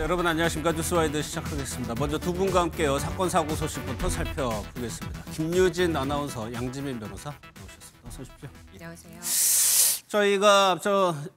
여러분 안녕하십니까. 뉴스와이드 시작하겠습니다. 먼저 두 분과 함께요. 사건 사고 소식부터 살펴보겠습니다. 김유진 아나운서, 양지민 변호사 나오셨습니다. 어서 오십시오. 안녕하세요. 저희가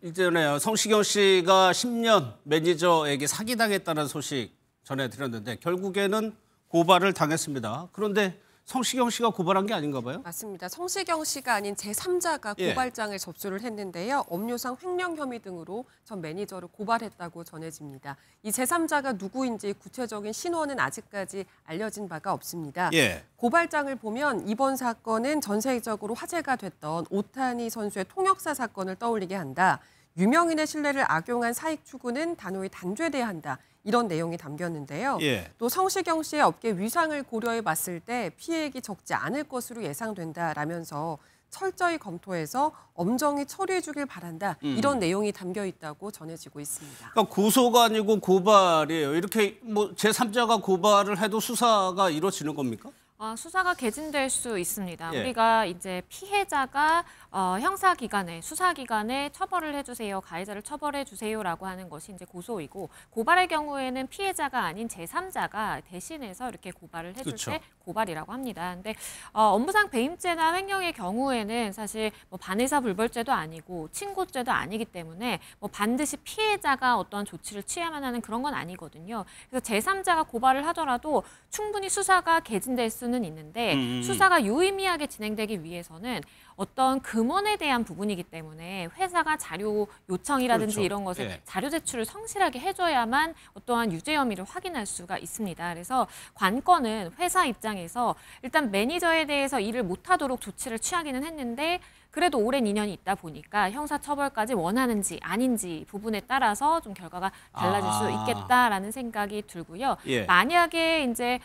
이전에 성시경 씨가 10년 매니저에게 사기당했다는 소식 전해드렸는데 결국에는 고발을 당했습니다. 그런데 성시경 씨가 고발한 게 아닌가 봐요? 맞습니다. 성시경 씨가 아닌 제3자가 고발장을 접수를 했는데요. 업무상 횡령 혐의 등으로 전 매니저를 고발했다고 전해집니다. 이 제3자가 누구인지 구체적인 신원은 아직까지 알려진 바가 없습니다. 고발장을 보면 이번 사건은 전 세계적으로 화제가 됐던 오타니 선수의 통역사 사건을 떠올리게 한다. 유명인의 신뢰를 악용한 사익 추구는 단호히 단죄돼야 한다. 이런 내용이 담겼는데요. 또 성시경 씨의 업계 위상을 고려해 봤을 때 피해액이 적지 않을 것으로 예상된다라면서 철저히 검토해서 엄정히 처리해 주길 바란다. 이런 내용이 담겨 있다고 전해지고 있습니다. 그러니까 고소가 아니고 고발이에요. 이렇게 뭐 제3자가 고발을 해도 수사가 이루어지는 겁니까? 수사가 개진될 수 있습니다. 우리가 이제 피해자가 형사기관에, 수사기관에 처벌을 해주세요, 가해자를 처벌해주세요라고 하는 것이 이제 고소이고, 고발의 경우에는 피해자가 아닌 제3자가 대신해서 이렇게 고발을 해줄 때 고발이라고 합니다. 근데 업무상 배임죄나 횡령의 경우에는 사실 뭐 반의사불벌죄도 아니고 친고죄도 아니기 때문에 뭐 반드시 피해자가 어떤 조치를 취해야만 하는 그런 건 아니거든요. 그래서 제3자가 고발을 하더라도 충분히 수사가 개진될 수는 있는데 수사가 유의미하게 진행되기 위해서는 어떤 금원에 대한 부분이기 때문에 회사가 자료 요청이라든지 이런 것을 자료 제출을 성실하게 해줘야만 어떠한 유죄 혐의를 확인할 수가 있습니다. 그래서 관건은 회사 입장에서 일단 매니저에 대해서 일을 못하도록 조치를 취하기는 했는데 그래도 오랜 인연이 있다 보니까 형사처벌까지 원하는지 아닌지 부분에 따라서 좀 결과가 달라질 수 있겠다라는 생각이 들고요. 만약에 이제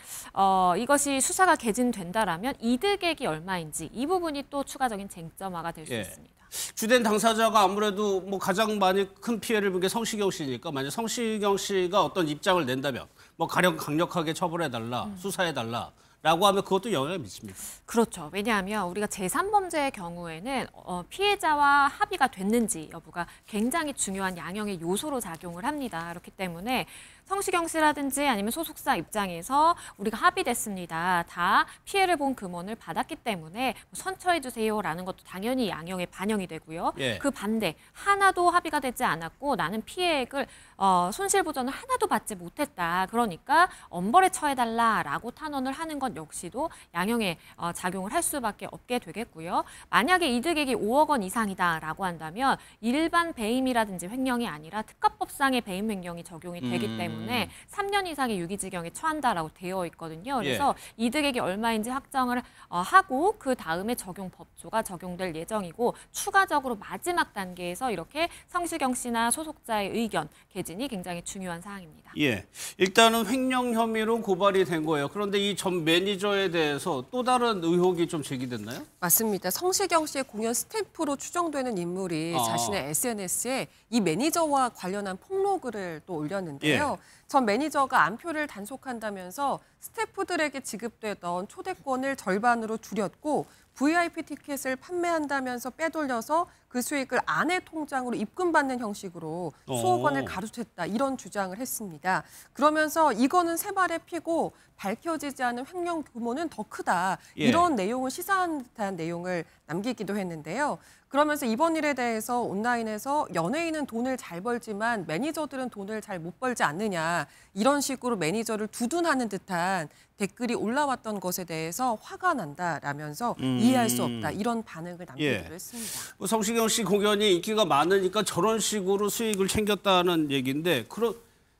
이것이 수사가 개진된다라면 이득액이 얼마인지 이 부분이 또 추가적인 쟁점화가 될 수 있습니다. 주된 당사자가 아무래도 뭐 가장 많이 큰 피해를 본 게 성시경 씨니까 만약 성시경 씨가 어떤 입장을 낸다면 뭐 가령 강력하게 처벌해달라, 수사해달라. 라고 하면 그것도 영향을 미칩니다. 그렇죠. 왜냐하면 우리가 제3범죄의 경우에는 피해자와 합의가 됐는지 여부가 굉장히 중요한 양형의 요소로 작용을 합니다. 그렇기 때문에 성시경 씨라든지 아니면 소속사 입장에서 우리가 합의됐습니다. 다 피해를 본 금원을 받았기 때문에 선처해 주세요라는 것도 당연히 양형에 반영이 되고요. 그 반대, 하나도 합의가 되지 않았고 나는 피해액을 손실보전을 하나도 받지 못했다. 그러니까 엄벌에 처해달라라고 탄원을 하는 것 역시도 양형에 작용을 할 수밖에 없게 되겠고요. 만약에 이득액이 5억 원 이상이다라고 한다면 일반 배임이라든지 횡령이 아니라 특가법상의 배임 횡령이 적용이 되기 때문에 3년 이상의 유기징역에 처한다라고 되어 있거든요. 그래서 이득액이 얼마인지 확정을 하고 그 다음에 적용 법조가 적용될 예정이고 추가적으로 마지막 단계에서 이렇게 성시경 씨나 소속자의 의견 개진이 굉장히 중요한 사항입니다. 일단은 횡령 혐의로 고발이 된 거예요. 그런데 이 전 매니저에 대해서 또 다른 의혹이 좀 제기됐나요? 맞습니다. 성시경 씨의 공연 스태프로 추정되는 인물이 자신의 SNS에 이 매니저와 관련한 폭로글을 또 올렸는데요. 전 매니저가 안표를 단속한다면서 스태프들에게 지급되던 초대권을 절반으로 줄였고 VIP 티켓을 판매한다면서 빼돌려서 그 수익을 아내 통장으로 입금받는 형식으로 수억 원을 가로챘다 이런 주장을 했습니다. 그러면서 이거는 새발의 피고 밝혀지지 않은 횡령 규모는 더 크다. 이런 내용을 시사한 듯한 내용을 남기기도 했는데요. 그러면서 이번 일에 대해서 온라인에서 연예인은 돈을 잘 벌지만 매니저들은 돈을 잘 못 벌지 않느냐. 이런 식으로 매니저를 두둔하는 듯한 댓글이 올라왔던 것에 대해서 화가 난다라면서 이해할 수 없다. 이런 반응을 남기기도 했습니다. 성시경 씨 공연이 인기가 많으니까 저런 식으로 수익을 챙겼다는 얘기인데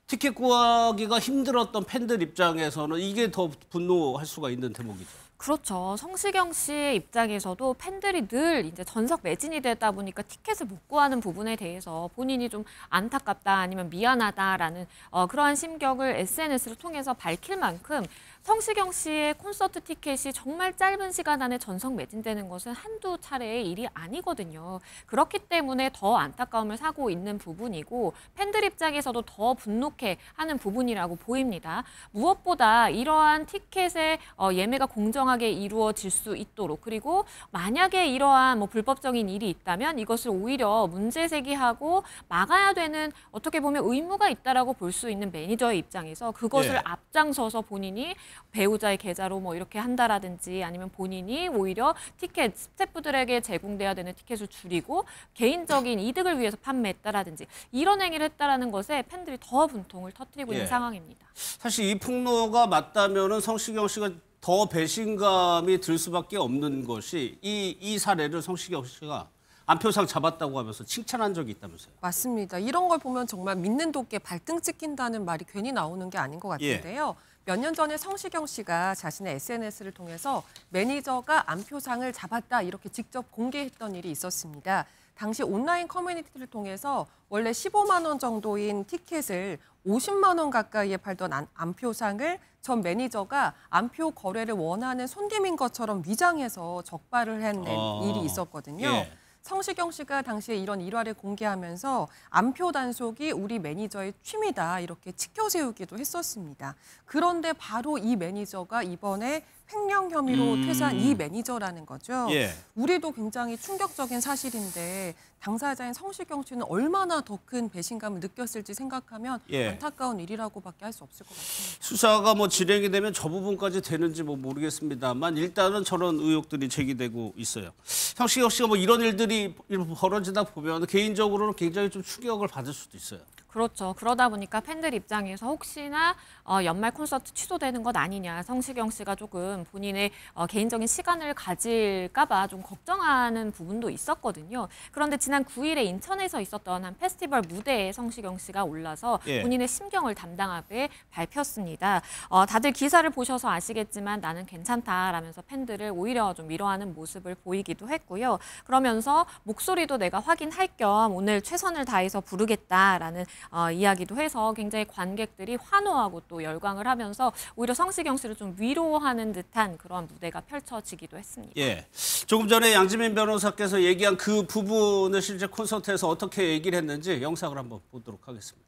티켓 구하기가 힘들었던 팬들 입장에서는 이게 더 분노할 수가 있는 대목이죠. 그렇죠. 성시경 씨의 입장에서도 팬들이 늘 이제 전석 매진이 되다 보니까 티켓을 못 구하는 부분에 대해서 본인이 좀 안타깝다 아니면 미안하다라는 그러한 심경을 SNS를 통해서 밝힐 만큼 성시경 씨의 콘서트 티켓이 정말 짧은 시간 안에 전석 매진되는 것은 한두 차례의 일이 아니거든요. 그렇기 때문에 더 안타까움을 사고 있는 부분이고 팬들 입장에서도 더 분노해 하는 부분이라고 보입니다. 무엇보다 이러한 티켓의 예매가 공정한 공정하게 이루어질 수 있도록 그리고 만약에 이러한 뭐 불법적인 일이 있다면 이것을 오히려 문제 제기하고 막아야 되는 어떻게 보면 의무가 있다라고 볼 수 있는 매니저의 입장에서 그것을 예. 앞장서서 본인이 배우자의 계좌로 뭐 이렇게 한다라든지 아니면 본인이 오히려 티켓 스태프들에게 제공돼야 되는 티켓을 줄이고 개인적인 이득을 위해서 판매했다라든지 이런 행위를 했다라는 것에 팬들이 더 분통을 터뜨리고 있는 예. 상황입니다. 사실 이 폭로가 맞다면은 성시경 씨가 더 배신감이 들 수밖에 없는 것이 이 사례를 성시경 씨가 안표상 잡았다고 하면서 칭찬한 적이 있다면서요. 맞습니다. 이런 걸 보면 정말 믿는 도끼에 발등 찍힌다는 말이 괜히 나오는 게 아닌 것 같은데요. 몇 년 전에 성시경 씨가 자신의 SNS를 통해서 매니저가 안표상을 잡았다 이렇게 직접 공개했던 일이 있었습니다. 당시 온라인 커뮤니티를 통해서 원래 15만 원 정도인 티켓을 50만 원 가까이에 팔던 안표상을 전 매니저가 안표 거래를 원하는 손님인 것처럼 위장해서 적발을 해낸 일이 있었거든요. 예. 성시경 씨가 당시에 이런 일화를 공개하면서 안표 단속이 우리 매니저의 취미다 이렇게 치켜세우기도 했었습니다. 그런데 바로 이 매니저가 이번에 횡령 혐의로 퇴사한 이 매니저라는 거죠. 예. 우리도 굉장히 충격적인 사실인데 당사자인 성시경 씨는 얼마나 더 큰 배신감을 느꼈을지 생각하면 예. 안타까운 일이라고밖에 할 수 없을 것 같습니다. 수사가 뭐 진행이 되면 저 부분까지 되는지 뭐 모르겠습니다만 일단은 저런 의혹들이 제기되고 있어요. 성시경 씨가 뭐 이런 일들이 벌어지다 보면 개인적으로는 굉장히 좀 충격을 받을 수도 있어요. 그렇죠. 그러다 보니까 팬들 입장에서 혹시나 연말 콘서트 취소되는 것 아니냐. 성시경 씨가 조금 본인의 개인적인 시간을 가질까 봐 좀 걱정하는 부분도 있었거든요. 그런데 지난 9일에 인천에서 있었던 한 페스티벌 무대에 성시경 씨가 올라서 예. 본인의 심경을 담담하게 밝혔습니다. 다들 기사를 보셔서 아시겠지만 나는 괜찮다라면서 팬들을 오히려 좀 위로하는 모습을 보이기도 했고요. 그러면서 목소리도 내가 확인할 겸 오늘 최선을 다해서 부르겠다라는 이야기도 해서 굉장히 관객들이 환호하고 또 열광을 하면서 오히려 성시경 씨를 좀 위로하는 듯한 그런 무대가 펼쳐지기도 했습니다. 예. 조금 전에 양지민 변호사께서 얘기한 그 부분을 실제 콘서트에서 어떻게 얘기를 했는지 영상을 한번 보도록 하겠습니다.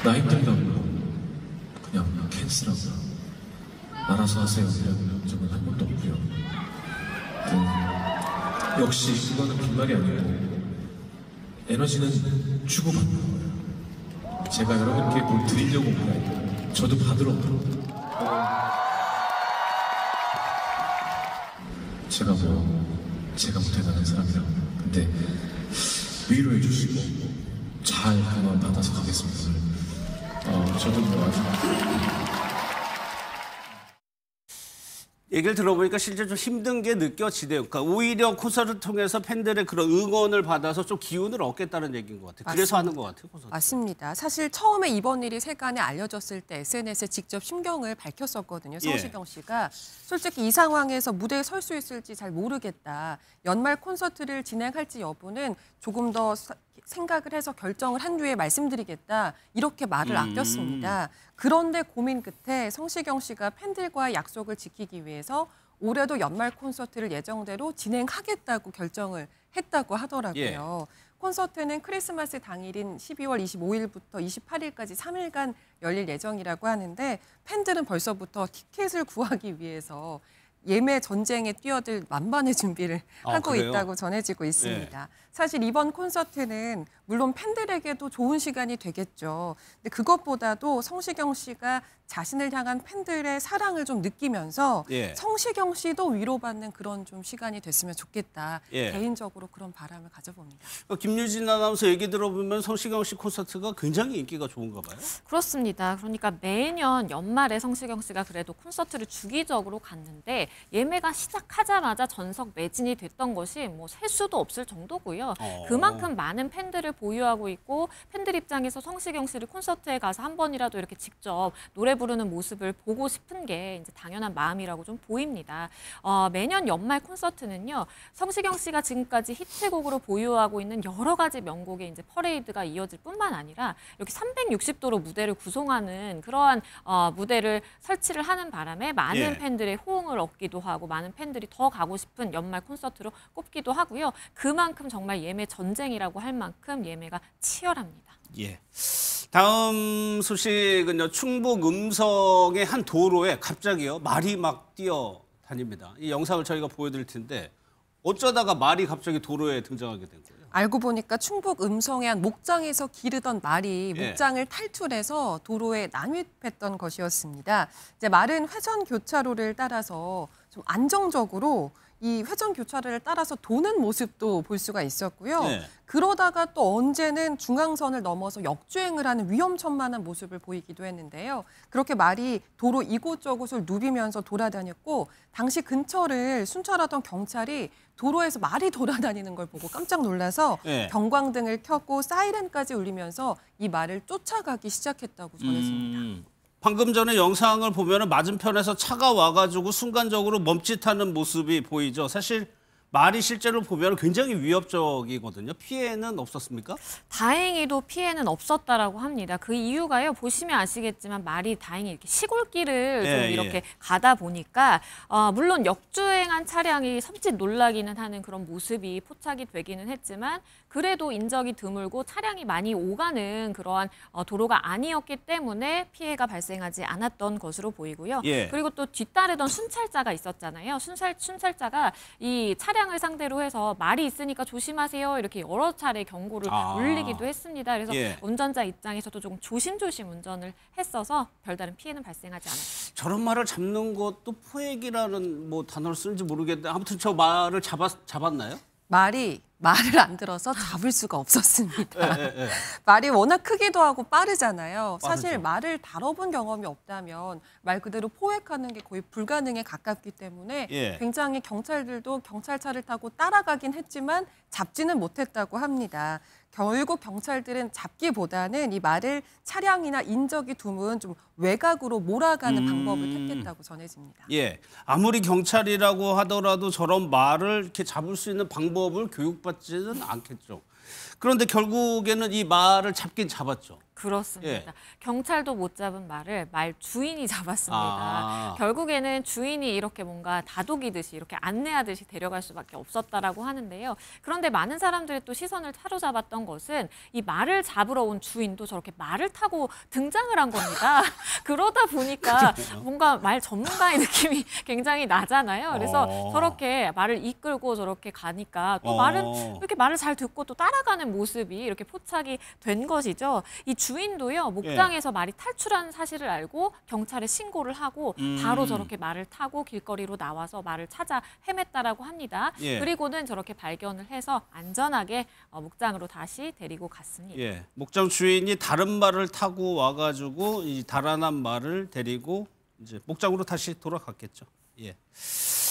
나 힘들다고요. 그냥 캔슬하고요. 알아서 하세요. 이런 적은 한 번도 없고요. 역시 그거는 빈말이 아니고 에너지는 주고받는 거예요. 제가 여러분께 뭘 드리려고 온 게 아니고 저도 받으러 제가 뭐 대단한 사람이라고. 근데 위로해 주시고 잘 그만 받아서 가겠습니다. 저도 뭐 아직 얘기를 들어보니까 실제 좀 힘든 게 느껴지네요. 그러니까 오히려 콘서트를 통해서 팬들의 그런 응원을 받아서 좀 기운을 얻겠다는 얘기인 것 같아요. 그래서 하는 것 같아요. 콘서트. 맞습니다. 사실 처음에 이번 일이 세간에 알려졌을 때 SNS에 직접 심경을 밝혔었거든요. 성시경 씨가 솔직히 이 상황에서 무대에 설 수 있을지 잘 모르겠다. 연말 콘서트를 진행할지 여부는 조금 더 생각을 해서 결정을 한 뒤에 말씀드리겠다. 이렇게 말을 아꼈습니다. 그런데 고민 끝에 성시경 씨가 팬들과의 약속을 지키기 위해서 올해도 연말 콘서트를 예정대로 진행하겠다고 결정을 했다고 하더라고요. 콘서트는 크리스마스 당일인 12월 25일부터 28일까지 3일간 열릴 예정이라고 하는데 팬들은 벌써부터 티켓을 구하기 위해서 예매 전쟁에 뛰어들 만반의 준비를 하고 그래요? 있다고 전해지고 있습니다. 사실 이번 콘서트는 물론 팬들에게도 좋은 시간이 되겠죠. 근데 그것보다도 성시경 씨가 자신을 향한 팬들의 사랑을 좀 느끼면서 성시경 씨도 위로받는 그런 좀 시간이 됐으면 좋겠다. 개인적으로 그런 바람을 가져봅니다. 김유진 아나운서 얘기 들어보면 성시경 씨 콘서트가 굉장히 인기가 좋은가 봐요. 그렇습니다. 그러니까 매년 연말에 성시경 씨가 그래도 콘서트를 주기적으로 갔는데 예매가 시작하자마자 전석 매진이 됐던 것이 뭐 셀 수도 없을 정도고요. 그만큼 많은 팬들을 보유하고 있고 팬들 입장에서 성시경 씨를 콘서트에 가서 한 번이라도 이렇게 직접 노래 부르는 모습을 보고 싶은 게 이제 당연한 마음이라고 좀 보입니다. 매년 연말 콘서트는요. 성시경 씨가 지금까지 히트곡으로 보유하고 있는 여러 가지 명곡의 이제 퍼레이드가 이어질 뿐만 아니라 이렇게 360도로 무대를 구성하는 그러한 무대를 설치를 하는 바람에 많은 팬들의 호응을 얻기도 하고 많은 팬들이 더 가고 싶은 연말 콘서트로 꼽기도 하고요. 그만큼 정말 예매 전쟁이라고 할 만큼 예매가 치열합니다. 다음 소식은요. 충북 음성의 한 도로에 갑자기요 말이 막 뛰어다닙니다. 이 영상을 저희가 보여드릴 텐데 어쩌다가 말이 갑자기 도로에 등장하게 된 거예요? 알고 보니까 충북 음성의 한 목장에서 기르던 말이 예. 목장을 탈출해서 도로에 난입했던 것이었습니다. 이제 말은 회전 교차로를 따라서 좀 안정적으로 이 회전 교차로를 따라서 도는 모습도 볼 수가 있었고요. 네. 그러다가 또 언제는 중앙선을 넘어서 역주행을 하는 위험천만한 모습을 보이기도 했는데요. 그렇게 말이 도로 이곳저곳을 누비면서 돌아다녔고 당시 근처를 순찰하던 경찰이 도로에서 말이 돌아다니는 걸 보고 깜짝 놀라서 네. 경광등을 켜고 사이렌까지 울리면서 이 말을 쫓아가기 시작했다고 전했습니다. 방금 전에 영상을 보면 맞은편에서 차가 와가지고 순간적으로 멈칫하는 모습이 보이죠. 사실 말이 실제로 보면 굉장히 위협적이거든요. 피해는 없었습니까? 다행히도 피해는 없었다라고 합니다. 그 이유가요. 보시면 아시겠지만 말이 다행히 이렇게 시골길을 좀 예, 이렇게 예. 가다 보니까 물론 역주행한 차량이 섬찟 놀라기는 하는 그런 모습이 포착이 되기는 했지만 그래도 인적이 드물고 차량이 많이 오가는 그러한 도로가 아니었기 때문에 피해가 발생하지 않았던 것으로 보이고요. 예. 그리고 또 뒤따르던 순찰자가 있었잖아요. 순찰자가 이 차량을 상대로 해서 말이 있으니까 조심하세요. 이렇게 여러 차례 경고를 울리기도 했습니다. 그래서 예. 운전자 입장에서도 조금 조심조심 운전을 했어서 별다른 피해는 발생하지 않았습니다. 저런 말을 잡는 것도 포획이라는 뭐 단어를 쓰는지 모르겠는데 아무튼 저 말을 잡았나요? 말이 말을 안 들어서 잡을 수가 없었습니다. 예. 말이 워낙 크기도 하고 빠르잖아요. 사실 빠르죠. 말을 다뤄본 경험이 없다면 말 그대로 포획하는 게 거의 불가능에 가깝기 때문에 예. 굉장히 경찰들도 경찰차를 타고 따라가긴 했지만 잡지는 못했다고 합니다. 결국 경찰들은 잡기보다는 이 말을 차량이나 인적이 드문 좀 외곽으로 몰아가는 방법을 택했다고 전해집니다. 예. 아무리 경찰이라고 하더라도 저런 말을 이렇게 잡을 수 있는 방법을 교육받지는 않겠죠. 그런데 결국에는 이 말을 잡긴 잡았죠. 그렇습니다. 예. 경찰도 못 잡은 말을 말 주인이 잡았습니다. 결국에는 주인이 이렇게 뭔가 다독이듯이 이렇게 안내하듯이 데려갈 수밖에 없었다라고 하는데요. 그런데 많은 사람들의 또 시선을 사로잡았던 것은 이 말을 잡으러 온 주인도 저렇게 말을 타고 등장을 한 겁니다. 그러다 보니까 뭔가 말 전문가의 느낌이 굉장히 나잖아요. 그래서 저렇게 말을 이끌고 저렇게 가니까 또 말은 이렇게 말을 잘 듣고 또 따라가는 모습이 이렇게 포착이 된 것이죠. 이 주인도요 목장에서 말이 탈출한 사실을 알고 경찰에 신고를 하고 바로 저렇게 말을 타고 길거리로 나와서 말을 찾아 헤맸다라고 합니다. 예. 그리고는 저렇게 발견을 해서 안전하게 목장으로 다시 데리고 갔습니다. 예. 목장 주인이 다른 말을 타고 와가지고 이 달아난 말을 데리고 이제 목장으로 다시 돌아갔겠죠. 예.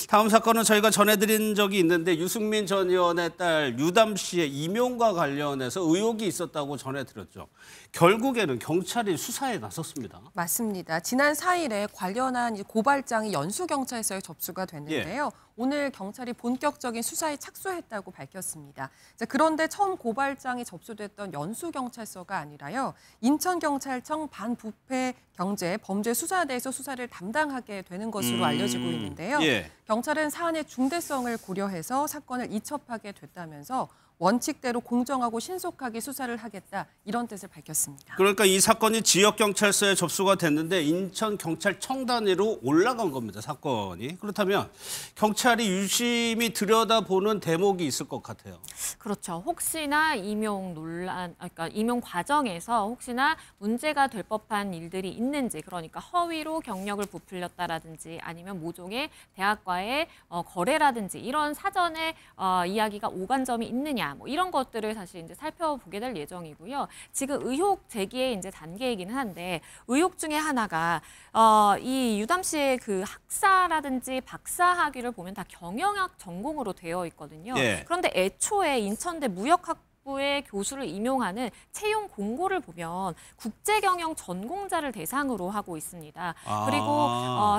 다음 사건은 저희가 전해드린 적이 있는데 유승민 전 의원의 딸 유담 씨의 임용과 관련해서 의혹이 있었다고 전해드렸죠. 결국에는 경찰이 수사에 나섰습니다. 맞습니다. 지난 4일에 관련한 이 고발장이 연수경찰서에 접수가 됐는데요. 오늘 경찰이 본격적인 수사에 착수했다고 밝혔습니다. 그런데 처음 고발장이 접수됐던 연수경찰서가 아니라요. 인천경찰청 반부패 경제 범죄수사대에서 수사를 담당하게 되는 것으로 알려지고 있는데요. 예. 경찰은 사안의 중대성을 고려해서 사건을 이첩하게 됐다면서 원칙대로 공정하고 신속하게 수사를 하겠다 이런 뜻을 밝혔습니다. 그러니까 이 사건이 지역경찰서에 접수가 됐는데 인천경찰청 단위로 올라간 겁니다. 사건이. 그렇다면 경찰이 유심히 들여다보는 대목이 있을 것 같아요. 그렇죠. 혹시나 임용 논란, 그러니까 임용 과정에서 혹시나 문제가 될 법한 일들이 있는지, 그러니까 허위로 경력을 부풀렸다라든지 아니면 모종의 대학과의 거래라든지 이런 사전에 이야기가 오간 점이 있느냐, 뭐 이런 것들을 사실 이제 살펴보게 될 예정이고요. 지금 의혹 제기의 이제 단계이기는 한데 의혹 중에 하나가 이 유담 씨의 그 학사라든지 박사 학위를 보면 다 경영학 전공으로 되어 있거든요. 예. 그런데 애초에 인천대 무역학부의 교수를 임용하는 채용 공고를 보면 국제경영 전공자를 대상으로 하고 있습니다. 그리고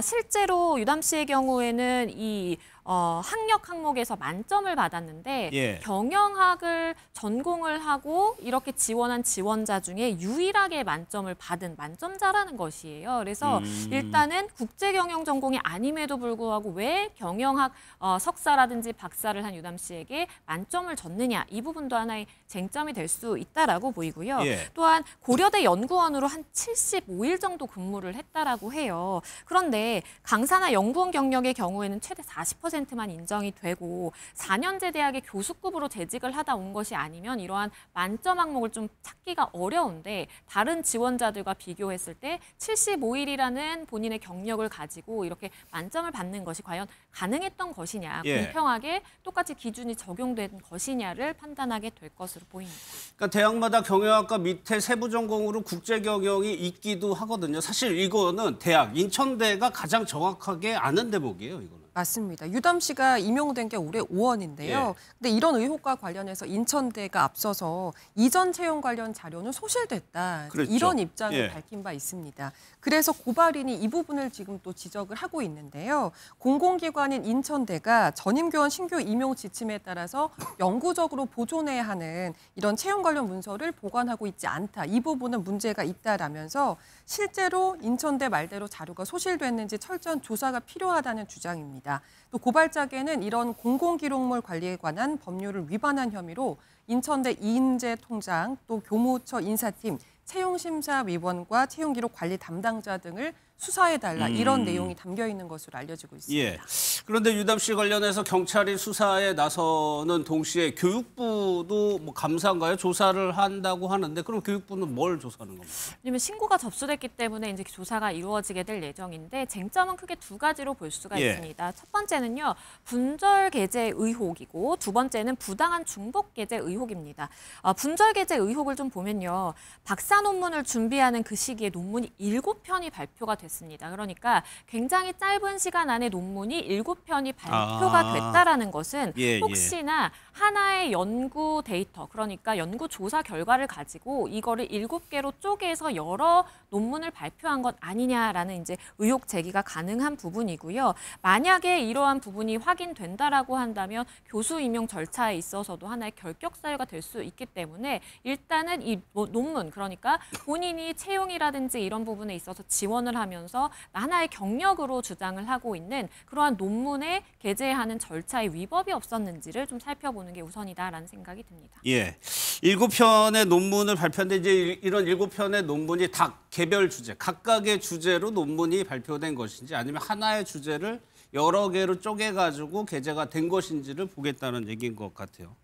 실제로 유담 씨의 경우에는 이 학력 항목에서 만점을 받았는데 예. 경영학을 전공을 하고 이렇게 지원한 지원자 중에 유일하게 만점을 받은 만점자라는 것이에요. 그래서 일단은 국제경영 전공이 아님에도 불구하고 왜 경영학 석사라든지 박사를 한 유담 씨에게 만점을 줬느냐, 이 부분도 하나의 쟁점이 될 수 있다라고 보이고요. 예. 또한 고려대 연구원으로 한 75일 정도 근무를 했다라고 해요. 그런데 강사나 연구원 경력의 경우에는 최대 40%만 인정이 되고 4년제 대학의 교수급으로 재직을 하다 온 것이 아니면 이러한 만점 항목을 좀 찾기가 어려운데, 다른 지원자들과 비교했을 때 75일이라는 본인의 경력을 가지고 이렇게 만점을 받는 것이 과연 가능했던 것이냐, 예. 공평하게 똑같이 기준이 적용된 것이냐를 판단하게 될 것으로 보입니다. 그러니까 대학마다 경영학과 밑에 세부 전공으로 국제 경영이 있기도 하거든요. 사실 이거는 대학 인천대가 가장 정확하게 아는 대목이에요, 이거는. 맞습니다. 유담 씨가 임용된 게 올해 5원인데요. 예. 근데 이런 의혹과 관련해서 인천대가 앞서서 이전 채용 관련 자료는 소실됐다. 그랬죠. 이런 입장을 예. 밝힌 바 있습니다. 그래서 고발인이 이 부분을 지금 또 지적을 하고 있는데요. 공공기관인 인천대가 전임교원 신규 임용 지침에 따라서 영구적으로 보존해야 하는 이런 채용 관련 문서를 보관하고 있지 않다. 이 부분은 문제가 있다라면서 실제로 인천대 말대로 자료가 소실됐는지 철저한 조사가 필요하다는 주장입니다. 또 고발장에는 이런 공공기록물 관리에 관한 법률을 위반한 혐의로 인천대 이인재 통장, 또 교무처 인사팀, 채용심사위원과 채용기록 관리 담당자 등을 수사해달라, 이런 내용이 담겨 있는 것으로 알려지고 있습니다. 예. 그런데 유담 씨 관련해서 경찰이 수사에 나서는 동시에 교육부도 뭐 감사인가요? 조사를 한다고 하는데, 그럼 교육부는 뭘 조사하는 겁니까? 왜냐면 신고가 접수됐기 때문에 이제 조사가 이루어지게 될 예정인데, 쟁점은 크게 두 가지로 볼 수가 예. 있습니다. 첫 번째는요, 분절 게재 의혹이고, 두 번째는 부당한 중복 게재 의혹입니다. 분절 게재 의혹을 좀 보면요, 박사 논문을 준비하는 그 시기에 논문이 7편이 발표가 됐습니다. 그러니까 굉장히 짧은 시간 안에 논문이 7편이 발표가 됐다라는 것은 예, 혹시나 하나의 연구 데이터, 그러니까 연구 조사 결과를 가지고 이거를 7개로 쪼개서 여러 논문을 발표한 것 아니냐라는 이제 의혹 제기가 가능한 부분이고요. 만약에 이러한 부분이 확인된다라고 한다면 교수 임용 절차에 있어서도 하나의 결격 사유가 될 수 있기 때문에 일단은 이 논문, 그러니까 본인이 채용이라든지 이런 부분에 있어서 지원을 하면서 하나의 경력으로 주장을 하고 있는 그러한 논문에 게재하는 절차에 위법이 없었는지를 좀 살펴보는 게 우선이다라는 생각이 듭니다. 예. 7편의 논문을 발표했는데 이제 이런 7편의 논문이 다 개별 주제, 각각의 주제로 논문이 발표된 것인지 아니면 하나의 주제를 여러 개로 쪼개가지고 게재가 된 것인지를 보겠다는 얘기인 것 같아요.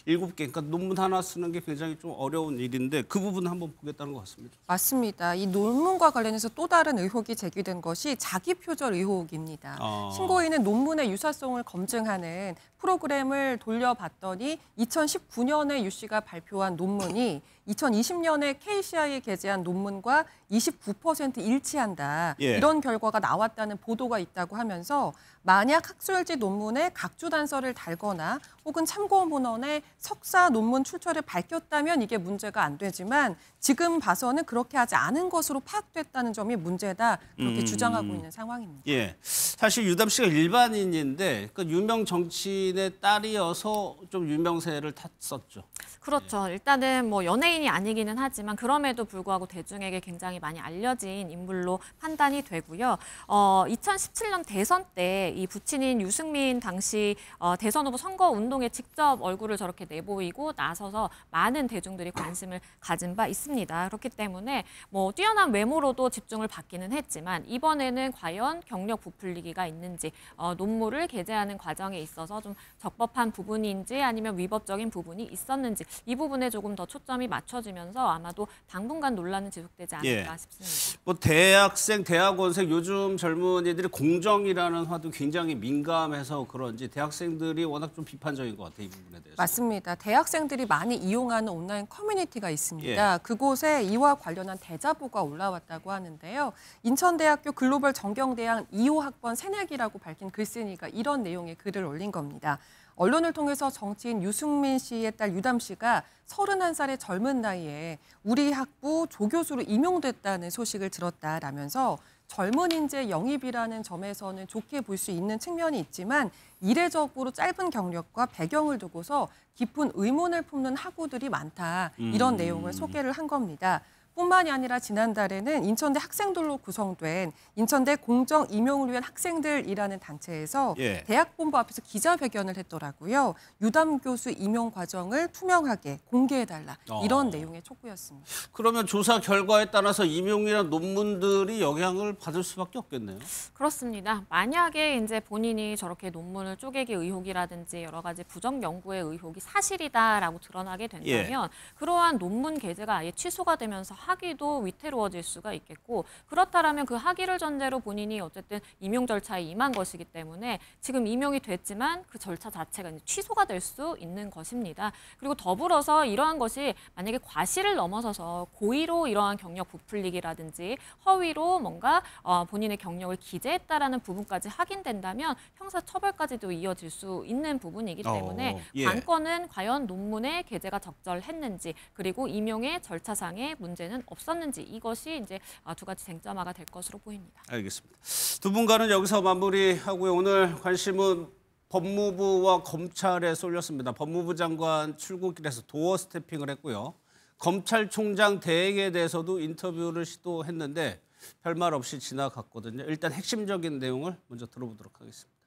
7개, 그러니까 논문 하나 쓰는 게 굉장히 좀 어려운 일인데 그 부분 한번 보겠다는 것 같습니다. 맞습니다. 이 논문과 관련해서 또 다른 의혹이 제기된 것이 자기 표절 의혹입니다. 신고인은 논문의 유사성을 검증하는 프로그램을 돌려봤더니 2019년에 유 씨가 발표한 논문이 2020년에 KCI에 게재한 논문과 29% 일치한다. 예. 이런 결과가 나왔다는 보도가 있다고 하면서 만약 학술지 논문에 각주 단서를 달거나 혹은 참고 문헌에 석사 논문 출처를 밝혔다면 이게 문제가 안 되지만 지금 봐서는 그렇게 하지 않은 것으로 파악됐다는 점이 문제다. 그렇게 주장하고 있는 상황입니다. 예, 사실 유담 씨가 일반인인데 그 유명 정치인의 딸이어서 좀 유명세를 탔었죠. 그렇죠. 일단은 뭐 연예인이 아니기는 하지만 그럼에도 불구하고 대중에게 굉장히 많이 알려진 인물로 판단이 되고요. 2017년 대선 때 이 부친인 유승민 당시 대선 후보 선거 운동에 직접 얼굴을 저렇게 내보이고 나서서 많은 대중들이 관심을 가진 바 있습니다. 그렇기 때문에 뭐 뛰어난 외모로도 집중을 받기는 했지만 이번에는 과연 경력 부풀리기가 있는지, 논문을 게재하는 과정에 있어서 좀 적법한 부분인지 아니면 위법적인 부분이 있었는지 이 부분에 조금 더 초점이 맞춰지면서 아마도 당분간 논란은 지속되지 않을까 싶습니다. 뭐 대학생, 대학원생 요즘 젊은이들이 공정이라는 화두 굉장히 민감해서 그런지 대학생들이 워낙 좀 비판적인 것 같아요, 이 부분에 대해서. 맞습니다. 대학생들이 많이 이용하는 온라인 커뮤니티가 있습니다. 그곳에 이와 관련한 대자보가 올라왔다고 하는데요. 인천대학교 글로벌 전경대학 2호 학번 새내기라고 밝힌 글쓴이가 이런 내용의 글을 올린 겁니다. 언론을 통해서 정치인 유승민 씨의 딸 유담 씨가 31살의 젊은 나이에 우리 학부 조교수로 임용됐다는 소식을 들었다라면서 젊은 인재 영입이라는 점에서는 좋게 볼 수 있는 측면이 있지만 이례적으로 짧은 경력과 배경을 두고서 깊은 의문을 품는 학우들이 많다. 이런 내용을 소개를 한 겁니다. 뿐만이 아니라 지난달에는 인천대 학생들로 구성된 인천대 공정 임용을 위한 학생들이라는 단체에서 예. 대학본부 앞에서 기자회견을 했더라고요. 유담 교수 임용 과정을 투명하게 공개해달라. 이런 내용의 촉구였습니다. 그러면 조사 결과에 따라서 임용이나 논문들이 영향을 받을 수밖에 없겠네요. 그렇습니다. 만약에 이제 본인이 저렇게 논문을 쪼개기 의혹이라든지 여러 가지 부정 연구의 의혹이 사실이다라고 드러나게 된다면 그러한 논문 게재가 아예 취소가 되면서 학위도 위태로워질 수가 있겠고 그렇다라면 그 학위를 전제로 본인이 어쨌든 임용 절차에 임한 것이기 때문에 지금 임용이 됐지만 그 절차 자체가 이제 취소가 될 수 있는 것입니다. 그리고 더불어서 이러한 것이 만약에 과실을 넘어서서 고의로 이러한 경력 부풀리기라든지 허위로 뭔가 본인의 경력을 기재했다라는 부분까지 확인된다면 형사처벌까지도 이어질 수 있는 부분이기 때문에 관건은 과연 논문의 게재가 적절했는지 그리고 임용의 절차상의 문제는 없었는지 이것이 이제 두 가지 쟁점화가 될 것으로 보입니다. 알겠습니다. 두 분과는 여기서 마무리하고요. 오늘 관심은 법무부와 검찰에 쏠렸습니다. 법무부 장관 출국길에서 도어 스태핑을 했고요. 검찰총장 대행에 대해서도 인터뷰를 시도했는데 별말 없이 지나갔거든요. 일단 핵심적인 내용을 먼저 들어보도록 하겠습니다.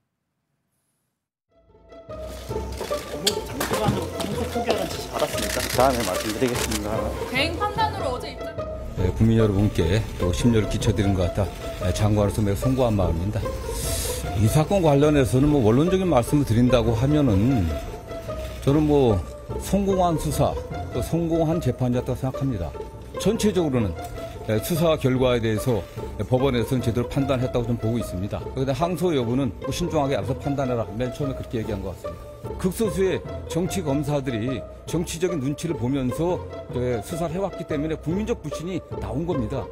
법무부 장관으로 공소 포기하는 지시 받았습니까? 다음에 말씀드리겠습니다. 대행 판단으로 어제 입장. 국민 여러분께 또 심려를 끼쳐드린 것 같아 장관으로서 매우 송구한 마음입니다. 이 사건 관련해서는 원론적인 말씀을 드린다고 하면은 저는 성공한 수사, 또 성공한 재판이었다고 생각합니다. 전체적으로는 수사 결과에 대해서 법원에서는 제대로 판단했다고 좀 보고 있습니다. 그런데 항소 여부는 신중하게 알아서 판단해라. 맨 처음에 그렇게 얘기한 것 같습니다. 극소수의 정치 검사들이 정치적인 눈치를 보면서 수사를 해왔기 때문에 국민적 불신이 나온 겁니다.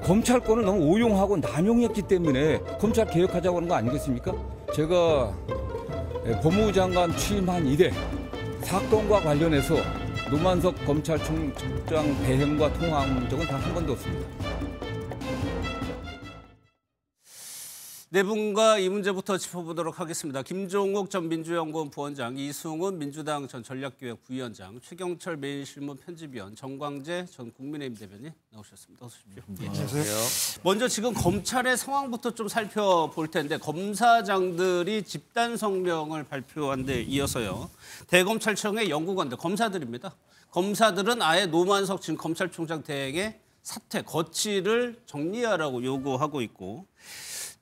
검찰권을 너무 오용하고 남용했기 때문에 검찰 개혁하자고 하는 거 아니겠습니까? 제가 법무부 장관 취임한 이래 사건과 관련해서 노만석 검찰총장 대행과 통화한 적은 단 한 번도 없습니다. 네 분과 이 문제부터 짚어보도록 하겠습니다. 김종욱 전 민주연구원 부원장, 이승훈 민주당 전 전략기획 부위원장, 최경철 매일신문 편집위원, 정광재 전 국민의힘 대변인 나오셨습니다. 어서 오십시오. 안녕하세요. 먼저 지금 검찰의 상황부터 좀 살펴볼 텐데 검사장들이 집단 성명을 발표한 데 이어서요. 대검찰청의 연구관들, 검사들입니다. 검사들은 아예 노만석 지금 검찰총장 대행의 사퇴, 거취를 정리하라고 요구하고 있고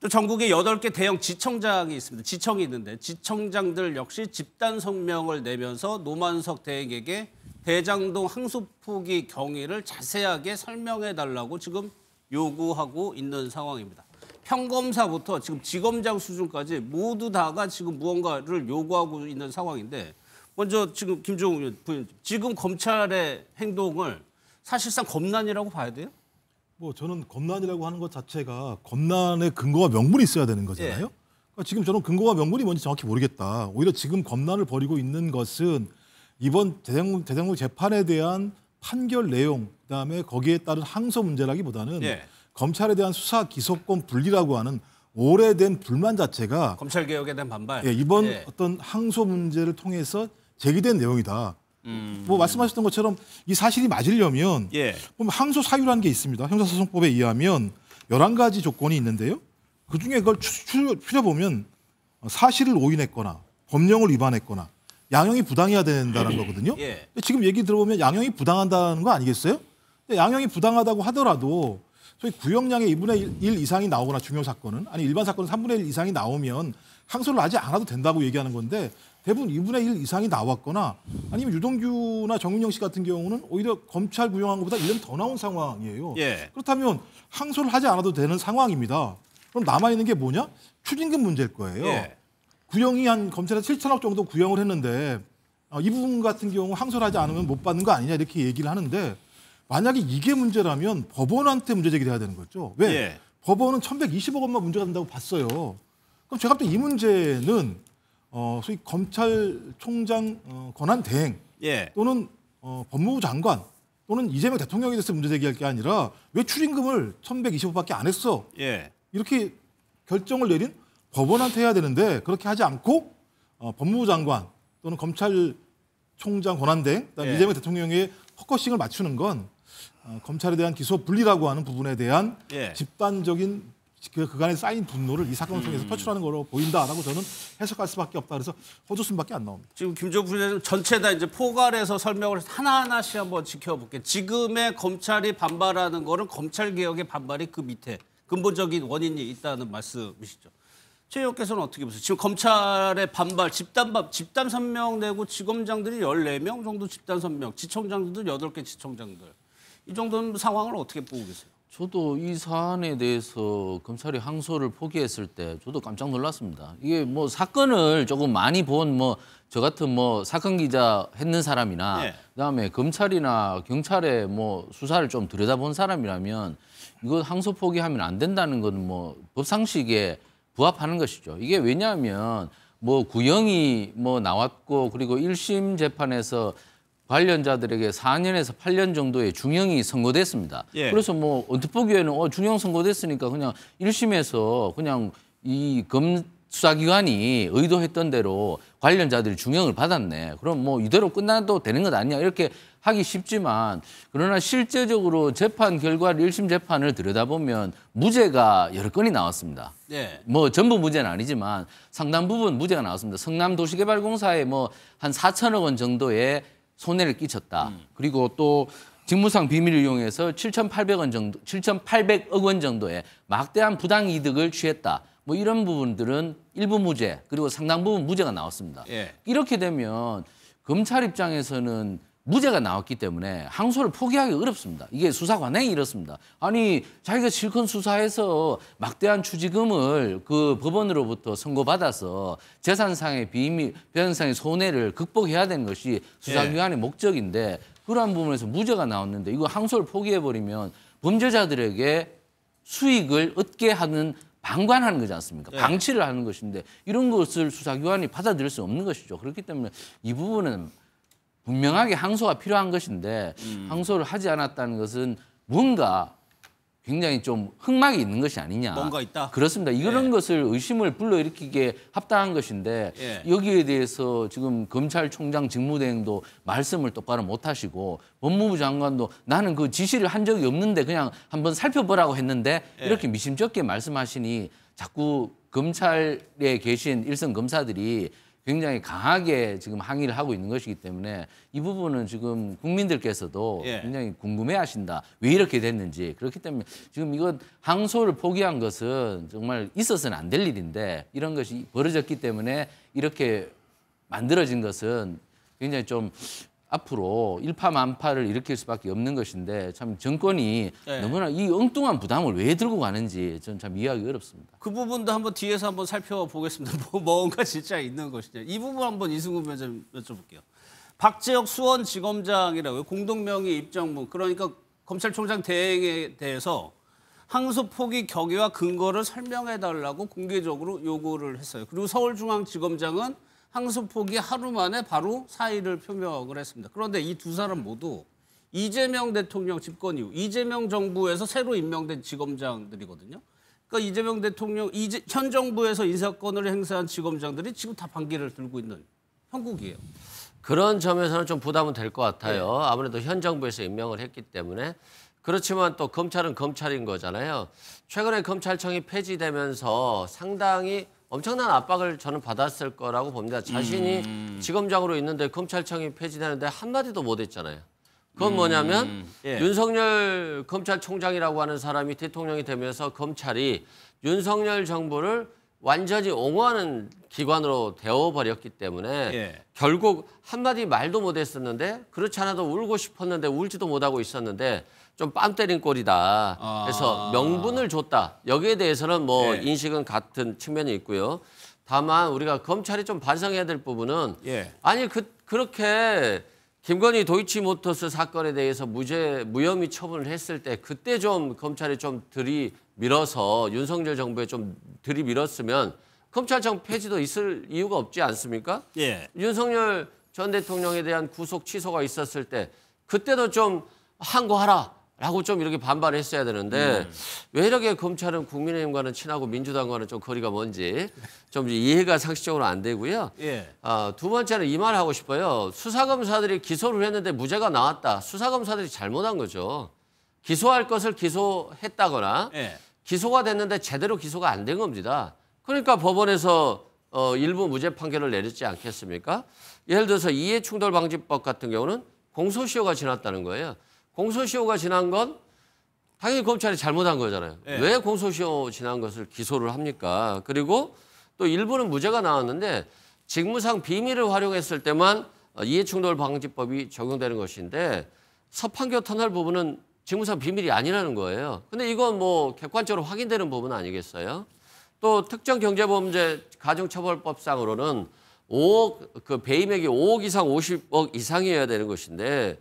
또 전국에 8개 대형 지청장이 있습니다. 지청이 있는데 지청장들 역시 집단 성명을 내면서 노만석 대행에게 대장동 항소포기 경위를 자세하게 설명해달라고 지금 요구하고 있는 상황입니다. 평검사부터 지금 지검장 수준까지 모두 다가 지금 무언가를 요구하고 있는 상황인데 먼저 지금 김종욱 부위원님, 지금 검찰의 행동을 사실상 검난이라고 봐야 돼요? 저는 검난이라고 하는 것 자체가 검난의 근거와 명분이 있어야 되는 거잖아요. 그러니까 지금 저는 근거와 명분이 뭔지 정확히 모르겠다. 오히려 지금 검난을 벌이고 있는 것은 이번 대장동 재판에 대한 판결 내용, 그다음에 거기에 따른 항소 문제라기보다는 검찰에 대한 수사 기소권 분리라고 하는 오래된 불만 자체가 검찰 개혁에 대한 반발. 이번 어떤 항소 문제를 통해서 제기된 내용이다. 말씀하셨던 것처럼 이 사실이 맞으려면 보면 항소 사유라는 게 있습니다. 형사소송법에 의하면 11가지 조건이 있는데요. 그중에 그걸 추려보면 사실을 오인했거나 법령을 위반했거나 양형이 부당해야 된다는 거거든요. 지금 얘기 들어보면 양형이 부당하다는 거 아니겠어요? 양형이 부당하다고 하더라도 소위 구형량의 2분의 1 이상이 나오거나 중요 사건은 아니 일반 사건은 3분의 1 이상이 나오면 항소를 하지 않아도 된다고 얘기하는 건데 대부분 2분의 1 이상이 나왔거나 아니면 유동규나 정윤영 씨 같은 경우는 오히려 검찰 구형한 것보다 1년 더 나온 상황이에요. 그렇다면 항소를 하지 않아도 되는 상황입니다. 그럼 남아있는 게 뭐냐? 추징금 문제일 거예요. 구형이 한 검찰에서 7천억 정도 구형을 했는데 이 부분 같은 경우 항소를 하지 않으면 못 받는 거 아니냐 이렇게 얘기를 하는데 만약에 이게 문제라면 법원한테 문제 제기를 해야 되는 거죠. 왜? 법원은 1,120억 원만 문제가 된다고 봤어요. 그럼 제가 볼 때 이 문제는 소위 검찰총장 권한 대행 또는 법무부 장관 또는 이재명 대통령에 대해서 문제 제기할 게 아니라 왜 추징금을 1,120억밖에 안 했어? 예. 이렇게 결정을 내린 법원한테 해야 되는데 그렇게 하지 않고 법무부 장관 또는 검찰총장 권한대행, 그다음에 예. 이재명 대통령의 포커싱을 맞추는 건 검찰에 대한 기소 분리라고 하는 부분에 대한 예. 집단적인 그간에 쌓인 분노를 이 사건을 통해서 표출하는 거로 보인다라고 저는 해석할 수밖에 없다. 그래서 헛웃음밖에 안 나옵니다. 지금 김종국 부회장님 전체 다 이제 포괄해서 설명을 해서 하나하나씩 한번 지켜볼게요. 지금의 검찰이 반발하는 거는 검찰 개혁의 반발이 그 밑에 근본적인 원인이 있다는 말씀이시죠. 최 의원께서는 어떻게 보세요? 지금 검찰의 반발, 집단 선명 내고 지검장들이 14명 정도 집단 선명, 지청장들도 8개 지청장들. 이 정도는 상황을 어떻게 보고 계세요? 저도 이 사안에 대해서 검찰이 항소를 포기했을 때 저도 깜짝 놀랐습니다. 이게 뭐 사건을 조금 많이 본 저 같은 사건 기자 했는 사람이나 예. 그다음에 검찰이나 경찰의 수사를 좀 들여다본 사람이라면 이거 항소 포기하면 안 된다는 건 법상식에 부합하는 것이죠. 이게 왜냐하면 구형이 나왔고 그리고 1심 재판에서 관련자들에게 4년에서 8년 정도의 중형이 선고됐습니다. 예. 그래서 언뜻 보기에는 중형 선고됐으니까 그냥 1심에서 그냥 이 수사기관이 의도했던 대로 관련자들이 중형을 받았네. 그럼 이대로 끝나도 되는 것 아니냐 이렇게 하기 쉽지만 그러나 실제적으로 재판 결과를 1심 재판을 들여다보면 무죄가 여러 건이 나왔습니다. 네. 전부 무죄는 아니지만 상당 부분 무죄가 나왔습니다. 성남도시개발공사에 한 4천억 원 정도의 손해를 끼쳤다. 그리고 또 직무상 비밀을 이용해서 7,800억 원 정도의 막대한 부당 이득을 취했다. 이런 부분들은 일부 무죄 그리고 상당 부분 무죄가 나왔습니다. 예. 이렇게 되면 검찰 입장에서는 무죄가 나왔기 때문에 항소를 포기하기 어렵습니다. 이게 수사 관행이 이렇습니다. 아니 자기가 실컷 수사해서 막대한 추징금을 그 법원으로부터 선고받아서 재산상의 비밀, 재산상의 손해를 극복해야 되는 것이 수사기관의 목적인데 그러한 부분에서 무죄가 나왔는데 이거 항소를 포기해버리면 범죄자들에게 수익을 얻게 하는 방관하는 거지 않습니까? 방치를 하는 것인데 이런 것을 수사기관이 받아들일 수 없는 것이죠. 그렇기 때문에 이 부분은 분명하게 항소가 필요한 것인데 항소를 하지 않았다는 것은 뭔가 굉장히 좀 흑막이 있는 것이 아니냐. 뭔가 있다? 그렇습니다. 이런 것을 의심을 불러일으키게 합당한 것인데 여기에 대해서 지금 검찰총장 직무대행도 말씀을 똑바로 못 하시고 법무부 장관도 나는 그 지시를 한 적이 없는데 그냥 한번 살펴보라고 했는데 이렇게 미심쩍게 말씀하시니 자꾸 검찰에 계신 일선 검사들이 굉장히 강하게 지금 항의를 하고 있는 것이기 때문에 이 부분은 지금 국민들께서도 굉장히 궁금해하신다. 왜 이렇게 됐는지. 그렇기 때문에 지금 이건 항소를 포기한 것은 정말 있어서는 안 될 일인데 이런 것이 벌어졌기 때문에 이렇게 만들어진 것은 굉장히 좀 앞으로 일파만파를 일으킬 수밖에 없는 것인데 참 정권이 너무나 이 엉뚱한 부담을 왜 들고 가는지 저는 참 이해하기 어렵습니다. 그 부분도 한번 뒤에서 한번 살펴보겠습니다. 뭔가 진짜 있는 것이죠. 이 부분 한번 이승훈 위원장 여쭤볼게요. 박재혁 수원지검장이라고요. 공동명의 입장문. 그러니까 검찰총장 대행에 대해서 항소 포기 경위와 근거를 설명해달라고 공개적으로 요구를 했어요. 그리고 서울중앙지검장은 항소 포기 하루 만에 바로 사의를 표명을 했습니다. 그런데 이 두 사람 모두 이재명 대통령 집권 이후 이재명 정부에서 새로 임명된 지검장들이거든요. 그러니까 이재명 대통령 현 정부에서 인사권을 행사한 지검장들이 지금 다 반기를 들고 있는 형국이에요. 그런 점에서는 좀 부담은 될 것 같아요. 아무래도 현 정부에서 임명을 했기 때문에. 그렇지만 또 검찰은 검찰인 거잖아요. 최근에 검찰청이 폐지되면서 상당히 엄청난 압박을 저는 받았을 거라고 봅니다. 자신이 지검장으로 있는데 검찰청이 폐지되는데 한마디도 못 했잖아요. 그건 뭐냐면 윤석열 검찰총장이라고 하는 사람이 대통령이 되면서 검찰이 윤석열 정부를 완전히 옹호하는 기관으로 되어버렸기 때문에 결국 한마디 말도 못했었는데 그렇지 않아도 울고 싶었는데 울지도 못하고 있었는데 좀 뺨 때린 꼴이다. 그래서 명분을 줬다. 여기에 대해서는 인식은 같은 측면이 있고요. 다만 우리가 검찰이 좀 반성해야 될 부분은 아니 그렇게 김건희 도이치모터스 사건에 대해서 무혐의 처분을 했을 때 그때 좀 검찰이 좀 들이밀어서 윤석열 정부에 좀 들이밀었으면 검찰청 폐지도 있을 이유가 없지 않습니까? 윤석열 전 대통령에 대한 구속 취소가 있었을 때 그때도 좀 항고하라라고 좀 이렇게 반발했어야 되는데 왜 이렇게 검찰은 국민의힘과는 친하고 민주당과는 좀 거리가 먼지 좀 이해가 상식적으로 안 되고요. 예. 두 번째는 이 말 하고 싶어요. 수사검사들이 기소를 했는데 무죄가 나왔다. 수사검사들이 잘못한 거죠. 기소할 것을 기소했다거나 예. 기소가 됐는데 제대로 기소가 안 된 겁니다. 그러니까 법원에서 일부 무죄 판결을 내렸지 않겠습니까? 예를 들어서 이해충돌방지법 같은 경우는 공소시효가 지났다는 거예요. 공소시효가 지난 건 당연히 검찰이 잘못한 거잖아요. 예. 왜 공소시효 지난 것을 기소를 합니까? 그리고 또 일부는 무죄가 나왔는데 직무상 비밀을 활용했을 때만 이해충돌방지법이 적용되는 것인데 서판교 터널 부분은 직무상 비밀이 아니라는 거예요. 근데 이건 뭐 객관적으로 확인되는 부분 아니겠어요? 또 특정경제범죄 가중처벌법상으로는 5억 그 배임액이 5억 이상 50억 이상이어야 되는 것인데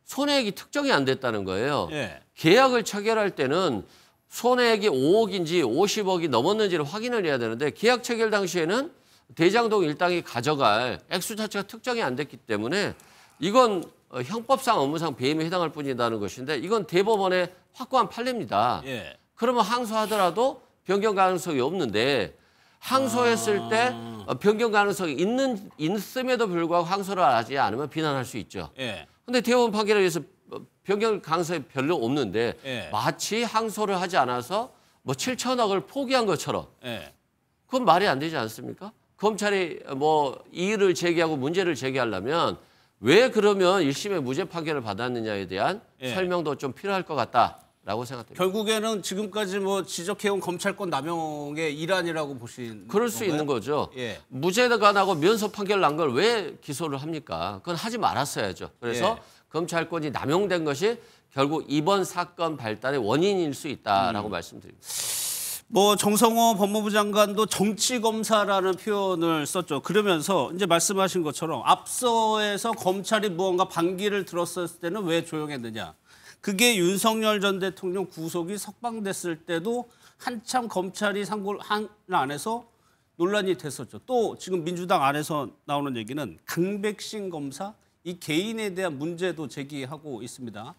손해액이 특정이 안 됐다는 거예요. 예. 계약을 체결할 때는 손해액이 5억인지 50억이 넘었는지를 확인을 해야 되는데 계약 체결 당시에는 대장동 일당이 가져갈 액수 자체가 특정이 안 됐기 때문에 이건 형법상 업무상 배임에 해당할 뿐이라는 것인데 이건 대법원의 확고한 판례입니다. 예. 그러면 항소하더라도 변경 가능성이 없는데 항소했을 때 변경 가능성이 있음에도 불구하고 항소를 하지 않으면 비난할 수 있죠. 예. 근데 대법원 판결에 의해서 변경 가능성이 별로 없는데 예. 마치 항소를 하지 않아서 뭐 7천억을 포기한 것처럼 예. 그건 말이 안 되지 않습니까? 검찰이 뭐 이의를 제기하고 문제를 제기하려면 왜 그러면 1심에 무죄 판결을 받았느냐에 대한 예. 설명도 좀 필요할 것 같다라고 생각됩니다. 결국에는 지금까지 뭐 지적해온 검찰권 남용의 일환이라고 보신 그럴 수 건가요? 있는 거죠. 예. 무죄가 나고 면소 판결 난 걸 왜 기소를 합니까? 그건 하지 말았어야죠. 그래서 예. 검찰권이 남용된 것이 결국 이번 사건 발단의 원인일 수 있다라고 말씀드립니다. 뭐 정성호 법무부 장관도 정치검사라는 표현을 썼죠. 그러면서 이제 말씀하신 것처럼 앞서에서 검찰이 무언가 반기를 들었을 때는 왜 조용했느냐. 그게 윤석열 전 대통령 구속이 석방됐을 때도 한참 검찰이 상고를 한 안에서 논란이 됐었죠. 또 지금 민주당 안에서 나오는 얘기는 강백신 검사 이 개인에 대한 문제도 제기하고 있습니다.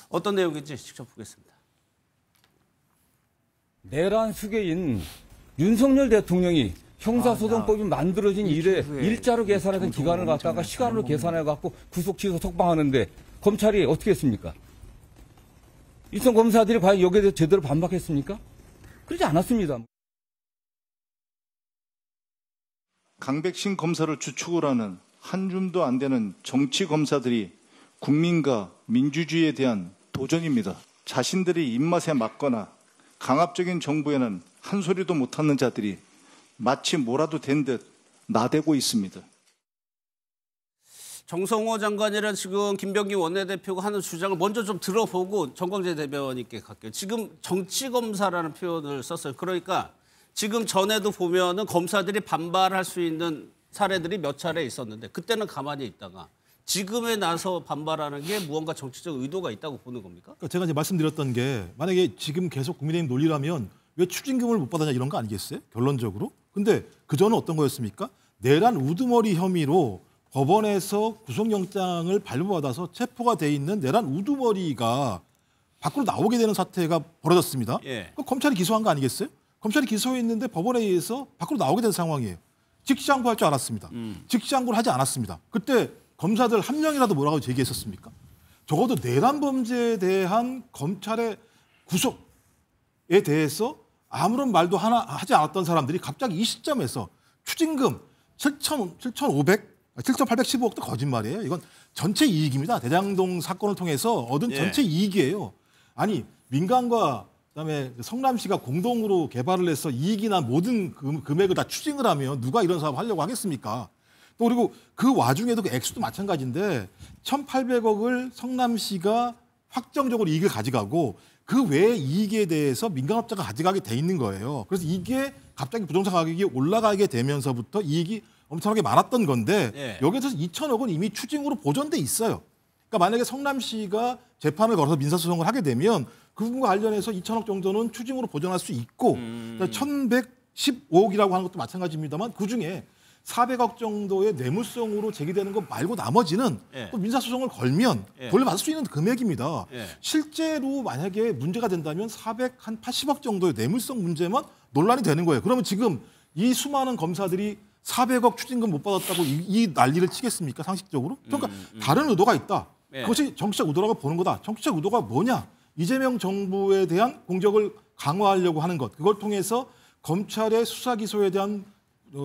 어떤 내용인지 직접 보겠습니다. 내란 수괴인 윤석열 대통령이 형사소송법이 만들어진 이래 일자로 계산하던 기간을 갖다가 시간으로 계산해갖고 구속 취소 석방하는데 검찰이 어떻게 했습니까? 일선 검사들이 과연 여기에 대해서 제대로 반박했습니까? 그러지 않았습니다. 강백신 검사를 주축으로 하는 한 줌도 안 되는 정치 검사들이 국민과 민주주의에 대한 도전입니다. 자신들이 입맛에 맞거나 강압적인 정부에는 한 소리도 못하는 자들이 마치 뭐라도 된 듯 나대고 있습니다. 정성호 장관이랑 지금 김병기 원내대표가 하는 주장을 먼저 좀 들어보고 정광재 대변인께 갈게요. 지금 정치검사라는 표현을 썼어요. 그러니까 지금 전에도 보면은 검사들이 반발할 수 있는 사례들이 몇 차례 있었는데 그때는 가만히 있다가 지금에 나서 반발하는 게 무언가 정치적 의도가 있다고 보는 겁니까? 그러니까 제가 이제 말씀드렸던 게 만약에 지금 계속 국민의힘 논리라면 왜 추징금을 못 받았냐 이런 거 아니겠어요? 결론적으로. 근데 그전은 어떤 거였습니까? 내란 우두머리 혐의로 법원에서 구속영장을 발부받아서 체포가 돼 있는 내란 우두머리가 밖으로 나오게 되는 사태가 벌어졌습니다. 예. 검찰이 기소한 거 아니겠어요? 검찰이 기소했는데 법원에 의해서 밖으로 나오게 된 상황이에요. 직시항고할 줄 알았습니다. 직시항고를 하지 않았습니다. 그때 검사들 한 명이라도 뭐라고 제기했었습니까? 적어도 내란 범죄에 대한 검찰의 구속에 대해서 아무런 말도 하지 않았던 사람들이 갑자기 이 시점에서 추징금 7,815억도 거짓말이에요. 이건 전체 이익입니다. 대장동 사건을 통해서 얻은 전체 이익이에요. 아니 민간과 그다음에 성남시가 공동으로 개발을 해서 이익이 난 모든 금액을 다 추징을 하면 누가 이런 사업 하려고 하겠습니까? 또 그리고 그 와중에도 그 액수도 마찬가지인데 1,800억을 성남시가 확정적으로 이익을 가져가고 그 외의 이익에 대해서 민간업자가 가져가게 돼 있는 거예요. 그래서 이게 갑자기 부동산 가격이 올라가게 되면서부터 이익이 엄청나게 많았던 건데 여기에서 2,000억은 이미 추징으로 보존돼 있어요. 그러니까 만약에 성남시가 재판을 걸어서 민사소송을 하게 되면 그 부분과 관련해서 2,000억 정도는 추징으로 보존할 수 있고 1,115억이라고 하는 것도 마찬가지입니다만 그중에 400억 정도의 뇌물성으로 제기되는 것 말고 나머지는 예. 또 민사소송을 걸면 예. 돌려받을 수 있는 금액입니다. 예. 실제로 만약에 문제가 된다면 480억 정도의 뇌물성 문제만 논란이 되는 거예요. 그러면 지금 이 수많은 검사들이 400억 추징금 못 받았다고 이 난리를 치겠습니까? 상식적으로? 그러니까 다른 의도가 있다. 예. 그것이 정치적 의도라고 보는 거다. 정치적 의도가 뭐냐? 이재명 정부에 대한 공격을 강화하려고 하는 것. 그걸 통해서 검찰의 수사 기소에 대한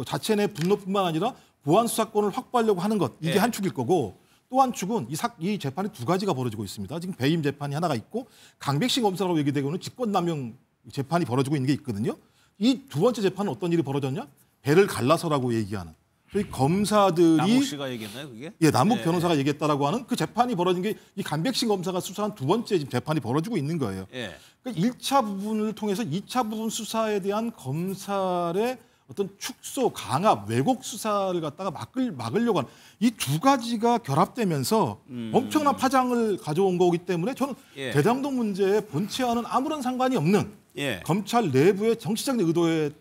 자체 내 분노뿐만 아니라 보안 수사권을 확보하려고 하는 것. 이게 예. 한 축일 거고 또 한 축은 이 재판이 두 가지가 벌어지고 있습니다. 지금 배임 재판이 하나가 있고 강백신 검사라고 얘기되고 있는 직권남용 재판이 벌어지고 있는 게 있거든요. 이 두 번째 재판은 어떤 일이 벌어졌냐? 배를 갈라서라고 얘기하는. 저희 검사들이 남욱 씨가 얘기했나요, 그게? 예, 남욱 예. 변호사가 얘기했다라고 하는 그 재판이 벌어진 게 이 강백신 검사가 수사한 두 번째 지금 재판이 벌어지고 있는 거예요. 예. 그러니까 1차 부분을 통해서 2차 부분 수사에 대한 검찰의 어떤 축소, 강압, 왜곡 수사를 갖다가 막으려고 하는 이 두 가지가 결합되면서 엄청난 파장을 가져온 거기 때문에 저는 예. 대장동 문제의 본체와는 아무런 상관이 없는 예. 검찰 내부의 정치적인 의도를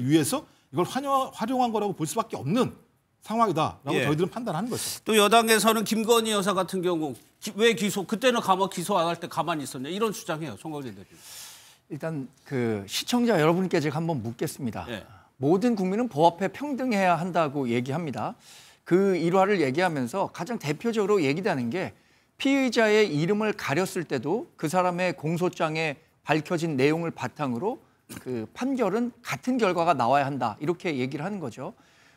위해서 이걸 활용한 거라고 볼 수밖에 없는 상황이다라고 예. 저희들은 판단하는 거죠. 또 여당에서는 김건희 여사 같은 경우 왜 그때는 기소 안 할 때 가만히 있었냐 이런 주장해요. 송광진 대표. 일단 그 시청자 여러분께 제가 한번 묻겠습니다. 예. 모든 국민은 법 앞에 평등해야 한다고 얘기합니다. 그 일화를 얘기하면서 가장 대표적으로 얘기되는 게 피의자의 이름을 가렸을 때도 그 사람의 공소장에 밝혀진 내용을 바탕으로 그 판결은 같은 결과가 나와야 한다. 이렇게 얘기를 하는 거죠.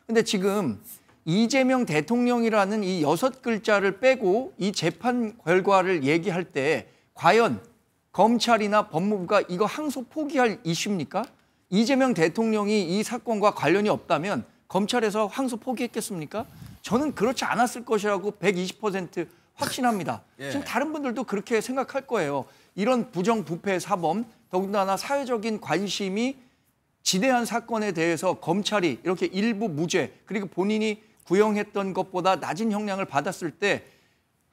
근데 지금 이재명 대통령이라는 이 6글자를 빼고 이 재판 결과를 얘기할 때 과연 검찰이나 법무부가 이거 항소 포기할 이슈입니까? 이재명 대통령이 이 사건과 관련이 없다면 검찰에서 항소 포기했겠습니까? 저는 그렇지 않았을 것이라고 120% 확신합니다. 예. 지금 다른 분들도 그렇게 생각할 거예요. 이런 부정부패 사범, 더군다나 사회적인 관심이 지대한 사건에 대해서 검찰이 이렇게 일부 무죄 그리고 본인이 구형했던 것보다 낮은 형량을 받았을 때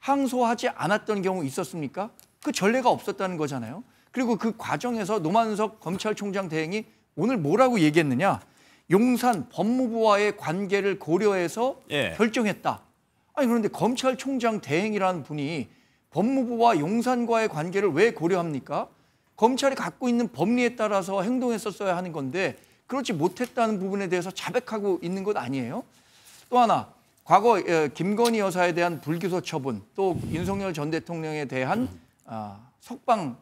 항소하지 않았던 경우 있었습니까? 그 전례가 없었다는 거잖아요. 그리고 그 과정에서 노만석 검찰총장 대행이 오늘 뭐라고 얘기했느냐? 용산 법무부와의 관계를 고려해서 예. 결정했다. 아니 그런데 검찰총장 대행이라는 분이 법무부와 용산과의 관계를 왜 고려합니까? 검찰이 갖고 있는 법리에 따라서 행동했었어야 하는 건데 그렇지 못했다는 부분에 대해서 자백하고 있는 것 아니에요? 또 하나, 과거 김건희 여사에 대한 불기소 처분, 또 윤석열 전 대통령에 대한 석방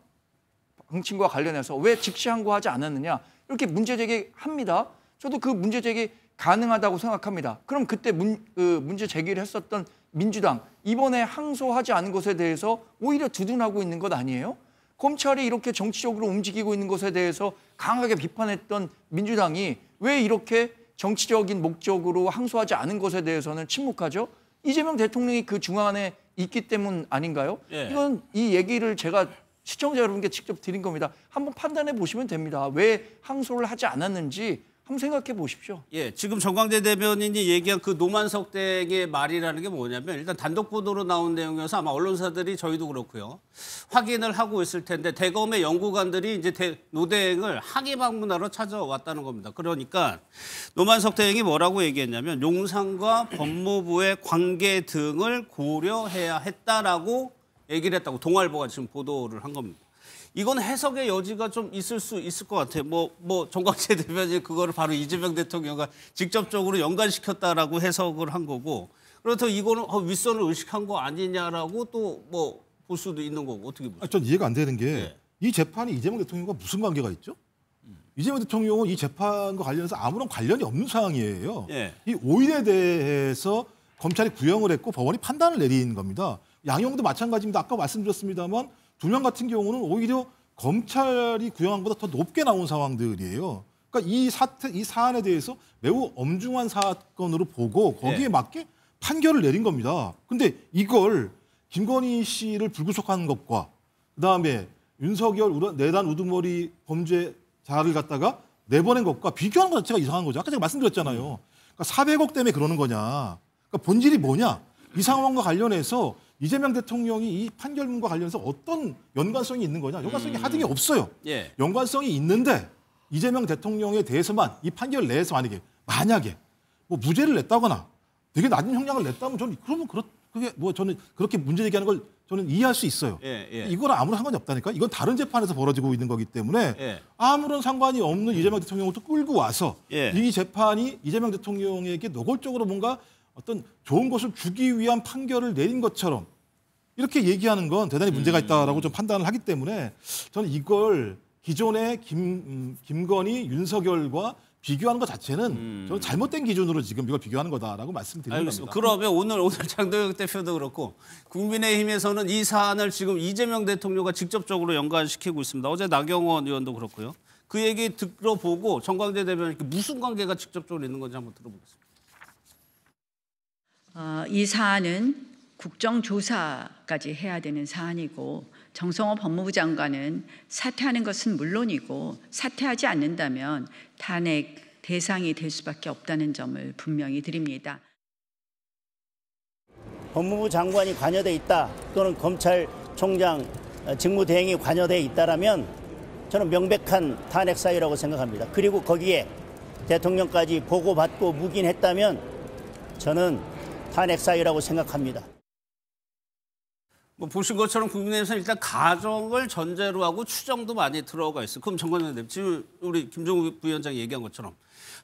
방침과 관련해서 왜 즉시 항고하지 않았느냐 이렇게 문제 제기합니다. 저도 그 문제 제기 가능하다고 생각합니다. 그럼 그때 문제 제기를 했었던 민주당 이번에 항소하지 않은 것에 대해서 오히려 두둔하고 있는 것 아니에요? 검찰이 이렇게 정치적으로 움직이고 있는 것에 대해서 강하게 비판했던 민주당이 왜 이렇게 정치적인 목적으로 항소하지 않은 것에 대해서는 침묵하죠? 이재명 대통령이 그 중앙에 있기 때문 아닌가요? 예. 이건 이 얘기를 제가 시청자 여러분께 직접 드린 겁니다. 한번 판단해 보시면 됩니다. 왜 항소를 하지 않았는지 한번 생각해 보십시오. 예, 지금 정광재 대변인이 얘기한 그 노만석 대행의 말이라는 게 뭐냐면 일단 단독 보도로 나온 내용이어서 아마 언론사들이 저희도 그렇고요. 확인을 하고 있을 텐데 대검의 연구관들이 이제 노 대행을 항의 방문하러 찾아왔다는 겁니다. 그러니까 노만석 대행이 뭐라고 얘기했냐면 용산과 법무부의 관계 등을 고려해야 했다라고 얘기를 했다고 동아일보가 지금 보도를 한 겁니다. 이건 해석의 여지가 좀 있을 수 있을 것 같아요. 정광재 대변인 그거를 바로 이재명 대통령과 직접적으로 연관시켰다라고 해석을 한 거고, 그렇다고 이거는 윗선을 의식한 거 아니냐라고 또 볼 수도 있는 거고 어떻게 보세요? 전 이해가 안 되는 게 이 재판이 이재명 대통령과 무슨 관계가 있죠? 이재명 대통령은 이 재판과 관련해서 아무런 관련이 없는 상황이에요. 예. 이 5일에 대해서 검찰이 구형을 했고 법원이 판단을 내린 겁니다. 양형도 마찬가지입니다. 아까 말씀드렸습니다만 2명 같은 경우는 오히려 검찰이 구형한 것보다 더 높게 나온 상황들이에요. 그러니까 이 사안에 대해서 매우 엄중한 사건으로 보고 거기에 맞게 판결을 내린 겁니다. 근데 이걸 김건희 씨를 불구속하는 것과 그다음에 윤석열 내단 우두머리 범죄자를 갖다가 내보낸 것과 비교하는 것 자체가 이상한 거죠. 아까 제가 말씀드렸잖아요. 그러니까 400억 때문에 그러는 거냐. 그러니까 본질이 뭐냐. 이 상황과 관련해서 이재명 대통령이 이 판결문과 관련해서 어떤 연관성이 있는 거냐. 연관성이 하등이 없어요. 예. 연관성이 있는데 이재명 대통령에 대해서만 이 판결 내에서 만약에 뭐 무죄를 냈다거나 되게 낮은 형량을 냈다면 저는 그러면 그게 뭐 저는 그렇게 문제 제기하는 걸 저는 이해할 수 있어요. 이거랑 아무런 상관이 없다니까. 이건 다른 재판에서 벌어지고 있는 거기 때문에 아무런 상관이 없는 이재명 대통령을 또 끌고 와서 이 재판이 이재명 대통령에게 노골적으로 뭔가 어떤 좋은 것을 주기 위한 판결을 내린 것처럼 이렇게 얘기하는 건 대단히 문제가 있다라고 좀 판단을 하기 때문에 저는 이걸 기존의 김건희, 윤석열과 비교하는 것 자체는 저는 잘못된 기준으로 지금 이걸 비교하는 거다라고 말씀드리는 겁니다. 그러면 오늘 장동혁 대표도 그렇고 국민의힘에서는 이 사안을 지금 이재명 대통령과 직접적으로 연관시키고 있습니다. 어제 나경원 의원도 그렇고요. 그 얘기 들어보고 정광재 대변인 무슨 관계가 직접적으로 있는 건지 한번 들어보겠습니다. 이 사안은 국정조사까지 해야 되는 사안이고 정성호 법무부 장관은 사퇴하는 것은 물론이고 사퇴하지 않는다면 탄핵 대상이 될 수밖에 없다는 점을 분명히 드립니다. 법무부 장관이 관여돼 있다 또는 검찰총장 직무대행이 관여돼 있다라면 저는 명백한 탄핵 사유라고 생각합니다. 그리고 거기에 대통령까지 보고받고 묵인했다면 저는 탄핵 사유라고 생각합니다. 뭐 보신 것처럼 국민의힘에서는 일단 가정을 전제로 하고 추정도 많이 들어가 있어요. 그럼 정관장 대표, 지금 우리 김종국 부위원장이 얘기한 것처럼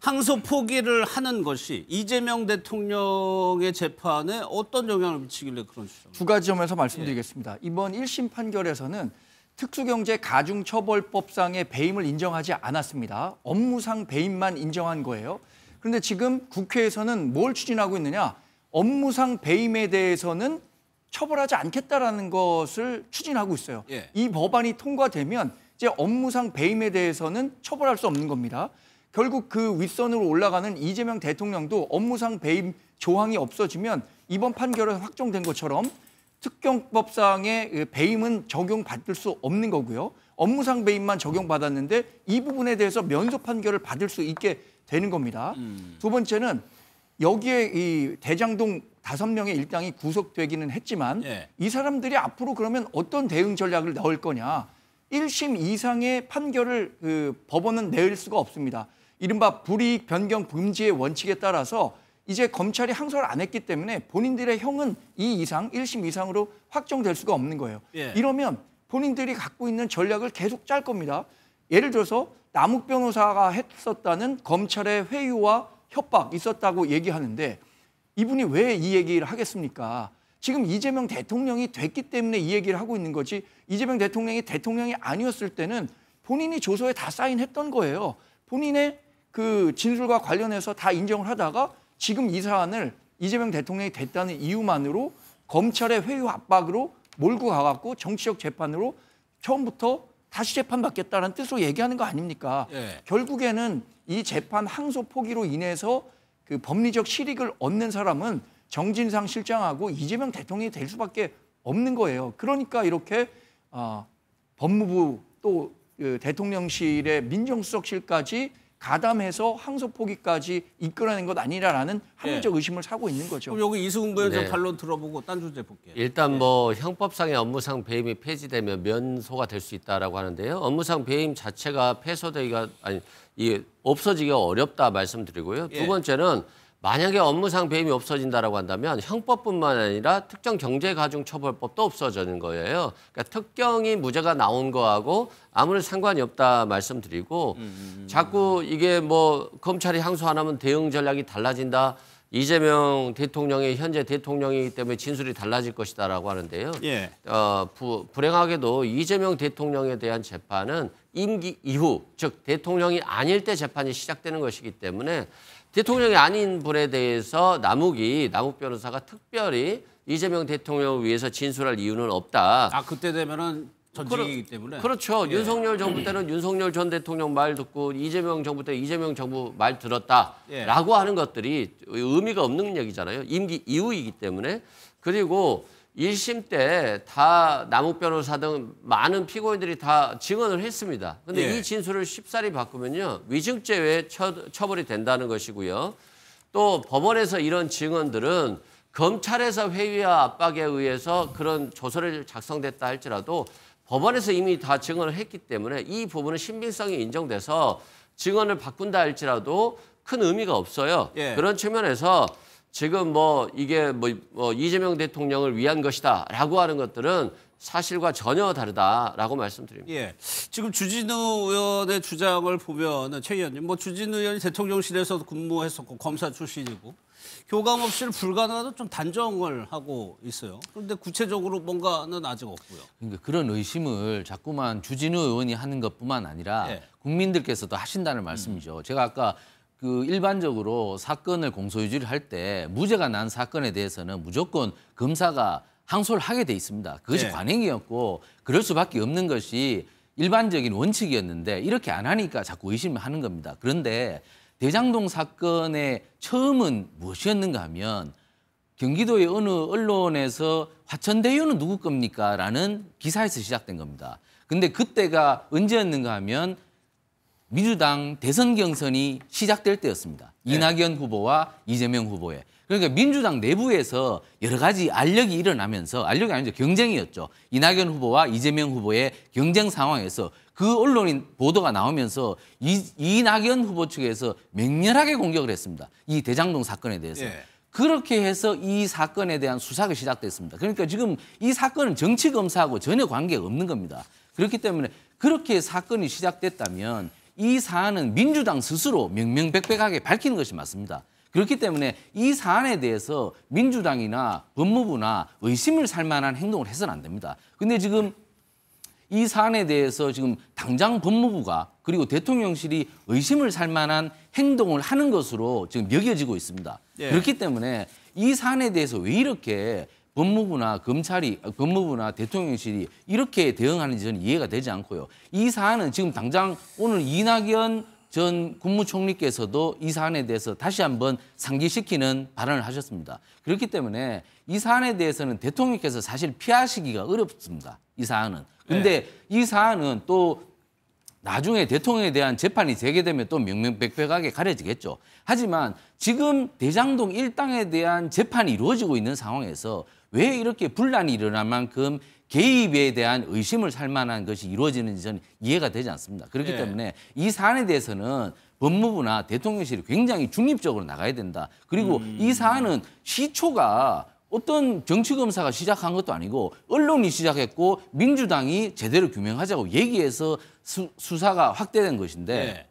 항소 포기를 하는 것이 이재명 대통령의 재판에 어떤 영향을 미치길래 그런 주장? 두 가지 점에서 말씀드리겠습니다. 이번 1심 판결에서는 특수경제 가중처벌법상의 배임을 인정하지 않았습니다. 업무상 배임만 인정한 거예요. 그런데 지금 국회에서는 뭘 추진하고 있느냐? 업무상 배임에 대해서는 처벌하지 않겠다라는 것을 추진하고 있어요. 이 법안이 통과되면 이제 업무상 배임에 대해서는 처벌할 수 없는 겁니다. 결국 그 윗선으로 올라가는 이재명 대통령도 업무상 배임 조항이 없어지면 이번 판결에 확정된 것처럼 특경법상의 배임은 적용받을 수 없는 거고요. 업무상 배임만 적용받았는데 이 부분에 대해서 면소 판결을 받을 수 있게 되는 겁니다. 두 번째는 여기에 이 대장동 5명의 일당이 구속되기는 했지만 이 사람들이 앞으로 그러면 어떤 대응 전략을 넣을 거냐. 1심 이상의 판결을 법원은 낼 수가 없습니다. 이른바 불이익 변경 금지의 원칙에 따라서 이제 검찰이 항소를 안 했기 때문에 본인들의 형은 2 이상, 1심 이상으로 확정될 수가 없는 거예요. 이러면 본인들이 갖고 있는 전략을 계속 짤 겁니다. 예를 들어서 남욱 변호사가 했었다는 검찰의 회유와 협박 있었다고 얘기하는데 이분이 왜 이 얘기를 하겠습니까? 지금 이재명 대통령이 됐기 때문에 이 얘기를 하고 있는 거지 이재명 대통령이 대통령이 아니었을 때는 본인이 조서에 다 사인했던 거예요. 본인의 그 진술과 관련해서 다 인정을 하다가 지금 이 사안을 이재명 대통령이 됐다는 이유만으로 검찰의 회유 압박으로 몰고 가갖고 정치적 재판으로 처음부터 다시 재판받겠다는 뜻으로 얘기하는 거 아닙니까? 결국에는 이 재판 항소 포기로 인해서 그 법리적 실익을 얻는 사람은 정진상 실장하고 이재명 대통령이 될 수밖에 없는 거예요. 그러니까 이렇게 법무부 또 대통령실의 민정수석실까지 가담해서 항소 포기까지 이끌어낸 것 아니라라는 합리적 의심을 사고 있는 거죠. 그럼 여기 이승훈 부위원장 반론 들어보고 딴 주제 볼게요. 일단 뭐 형법상의 업무상 배임이 폐지되면 면소가 될 수 있다라고 하는데요. 업무상 배임 자체가 없어지기가 어렵다 말씀드리고요. 두 번째는 만약에 업무상 배임이 없어진다라고 한다면 형법뿐만 아니라 특정 경제가중처벌법도 없어지는 거예요. 그러니까 특경이 무죄가 나온 거하고 아무런 상관이 없다 말씀드리고 자꾸 이게 뭐 검찰이 항소 안 하면 대응 전략이 달라진다. 이재명 대통령이 현재 대통령이기 때문에 진술이 달라질 것이다라고 하는데요. 불행하게도 이재명 대통령에 대한 재판은 임기 이후, 즉 대통령이 아닐 때 재판이 시작되는 것이기 때문에 대통령이 아닌 분에 대해서 남욱 변호사가 특별히 이재명 대통령을 위해서 진술할 이유는 없다. 그때 되면은 전직이기 때문에. 그렇죠. 윤석열 정부 때는 윤석열 전 대통령 말 듣고 이재명 정부 때 이재명 정부 말 들었다라고 하는 것들이 의미가 없는 얘기잖아요. 임기 이후이기 때문에. 그리고 1심 때 다 남욱 변호사 등 많은 피고인들이 다 증언을 했습니다. 그런데 이 진술을 쉽사리 바꾸면요. 위증죄에 처벌이 된다는 것이고요. 또 법원에서 이런 증언들은 검찰에서 회유와 압박에 의해서 그런 조서를 작성됐다 할지라도 법원에서 이미 다 증언을 했기 때문에 이 부분은 신빙성이 인정돼서 증언을 바꾼다 할지라도 큰 의미가 없어요. 그런 측면에서 지금 이게 이재명 대통령을 위한 것이다라고 하는 것들은 사실과 전혀 다르다라고 말씀드립니다. 예. 지금 주진우 의원의 주장을 보면은 최 의원님, 주진우 의원이 대통령실에서도 근무했었고 검사 출신이고 교감 없이는 불가능하다고 좀 단정을 하고 있어요. 그런데 구체적으로 뭔가는 아직 없고요. 그러니까 그런 의심을 자꾸만 주진우 의원이 하는 것뿐만 아니라 국민들께서도 하신다는 말씀이죠. 제가 아까 일반적으로 사건을 공소유지를 할 때 무죄가 난 사건에 대해서는 무조건 검사가 항소를 하게 돼 있습니다. 그것이 관행이었고 그럴 수밖에 없는 것이 일반적인 원칙이었는데 이렇게 안 하니까 자꾸 의심을 하는 겁니다. 그런데 대장동 사건의 처음은 무엇이었는가 하면 경기도의 어느 언론에서 화천대유는 누구 겁니까? 라는 기사에서 시작된 겁니다. 근데 그때가 언제였는가 하면 민주당 대선 경선이 시작될 때였습니다. 이낙연 후보와 이재명 후보의. 그러니까 민주당 내부에서 여러 가지 알력이 일어나면서 알력이 아니죠. 경쟁이었죠. 이낙연 후보와 이재명 후보의 경쟁 상황에서 그 언론인 보도가 나오면서 이낙연 후보 측에서 맹렬하게 공격을 했습니다. 이 대장동 사건에 대해서. 그렇게 해서 이 사건에 대한 수사가 시작됐습니다. 그러니까 지금 이 사건은 정치검사하고 전혀 관계가 없는 겁니다. 그렇기 때문에 그렇게 사건이 시작됐다면 이 사안은 민주당 스스로 명명백백하게 밝히는 것이 맞습니다. 그렇기 때문에 이 사안에 대해서 민주당이나 법무부나 의심을 살 만한 행동을 해서는 안 됩니다. 근데 지금 이 사안에 대해서 지금 당장 법무부가 그리고 대통령실이 의심을 살 만한 행동을 하는 것으로 지금 여겨지고 있습니다. 그렇기 때문에 이 사안에 대해서 왜 이렇게 법무부나 법무부나 대통령실이 이렇게 대응하는지 저는 이해가 되지 않고요. 이 사안은 지금 당장 오늘 이낙연 전 국무총리께서도 이 사안에 대해서 다시 한번 상기시키는 발언을 하셨습니다. 그렇기 때문에 이 사안에 대해서는 대통령께서 사실 피하시기가 어렵습니다. 이 사안은. 근데 이 사안은 또 나중에 대통령에 대한 재판이 재개되면 또 명명백백하게 가려지겠죠. 하지만 지금 대장동 일당에 대한 재판이 이루어지고 있는 상황에서 왜 이렇게 분란이 일어날 만큼 개입에 대한 의심을 살 만한 것이 이루어지는지 저는 이해가 되지 않습니다. 그렇기 때문에 이 사안에 대해서는 법무부나 대통령실이 굉장히 중립적으로 나가야 된다. 그리고 이 사안은 시초가 어떤 정치검사가 시작한 것도 아니고 언론이 시작했고 민주당이 제대로 규명하자고 얘기해서 수사가 확대된 것인데